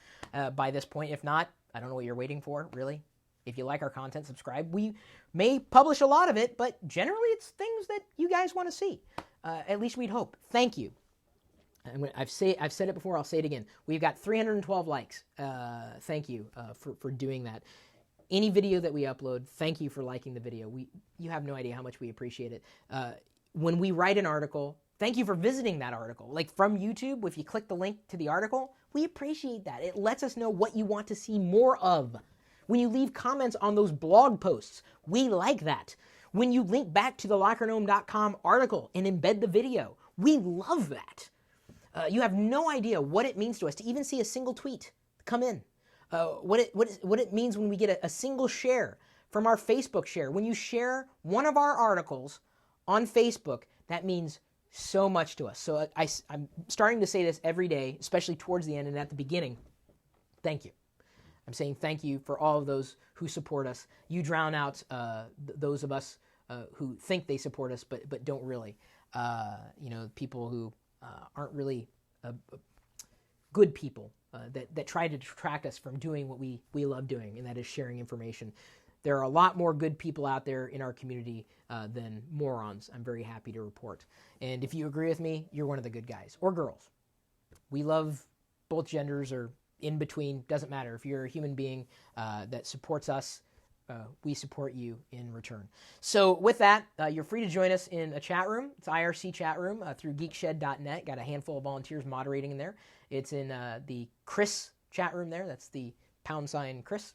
by this point. If not, I don't know what you're waiting for, really. If you like our content, subscribe. We may publish a lot of it, but generally it's things that you guys want to see. At least we'd hope. Thank you. I've said it before, I'll say it again. We've got 312 likes. Thank you for doing that. Any video that we upload, thank you for liking the video. You have no idea how much we appreciate it. When we write an article, thank you for visiting that article. Like from YouTube, if you click the link to the article, we appreciate that. It lets us know what you want to see more of. When you leave comments on those blog posts, we like that. When you link back to the lockergnome.com article and embed the video, we love that. You have no idea what it means to us to even see a single tweet come in. What it means when we get a single share from our Facebook share. When you share one of our articles on Facebook, that means so much to us. So I'm starting to say this every day, especially towards the end and at the beginning. Thank you. I'm saying thank you for all of those who support us. You drown out those of us who think they support us but don't really. People who aren't really good people that try to detract us from doing what we love doing, and that is sharing information. There are a lot more good people out there in our community than morons, I'm very happy to report. And if you agree with me, you're one of the good guys or girls. We love both genders or in between, doesn't matter. If you're a human being that supports us, we support you in return. So with that, you're free to join us in a chat room. It's IRC chat room through geekshed.net. Got a handful of volunteers moderating in there. It's in the Chris chat room there. That's the # Chris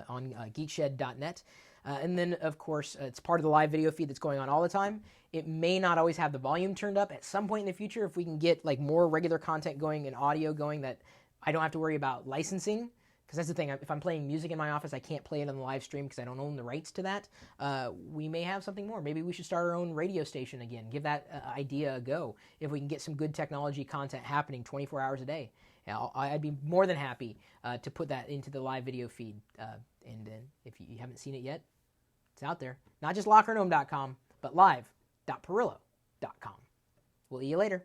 on geekshed.net. And then, of course, it's part of the live video feed that's going on all the time. It may not always have the volume turned up. At some point in the future, if we can get like more regular content going and audio going that I don't have to worry about licensing, because that's the thing. If I'm playing music in my office, I can't play it on the live stream because I don't own the rights to that. We may have something more. Maybe we should start our own radio station again. Give that idea a go. If we can get some good technology content happening 24 hours a day, I'd be more than happy to put that into the live video feed. And if you haven't seen it yet, it's out there. Not just lockergnome.com, but live.pirillo.com. We'll see you later.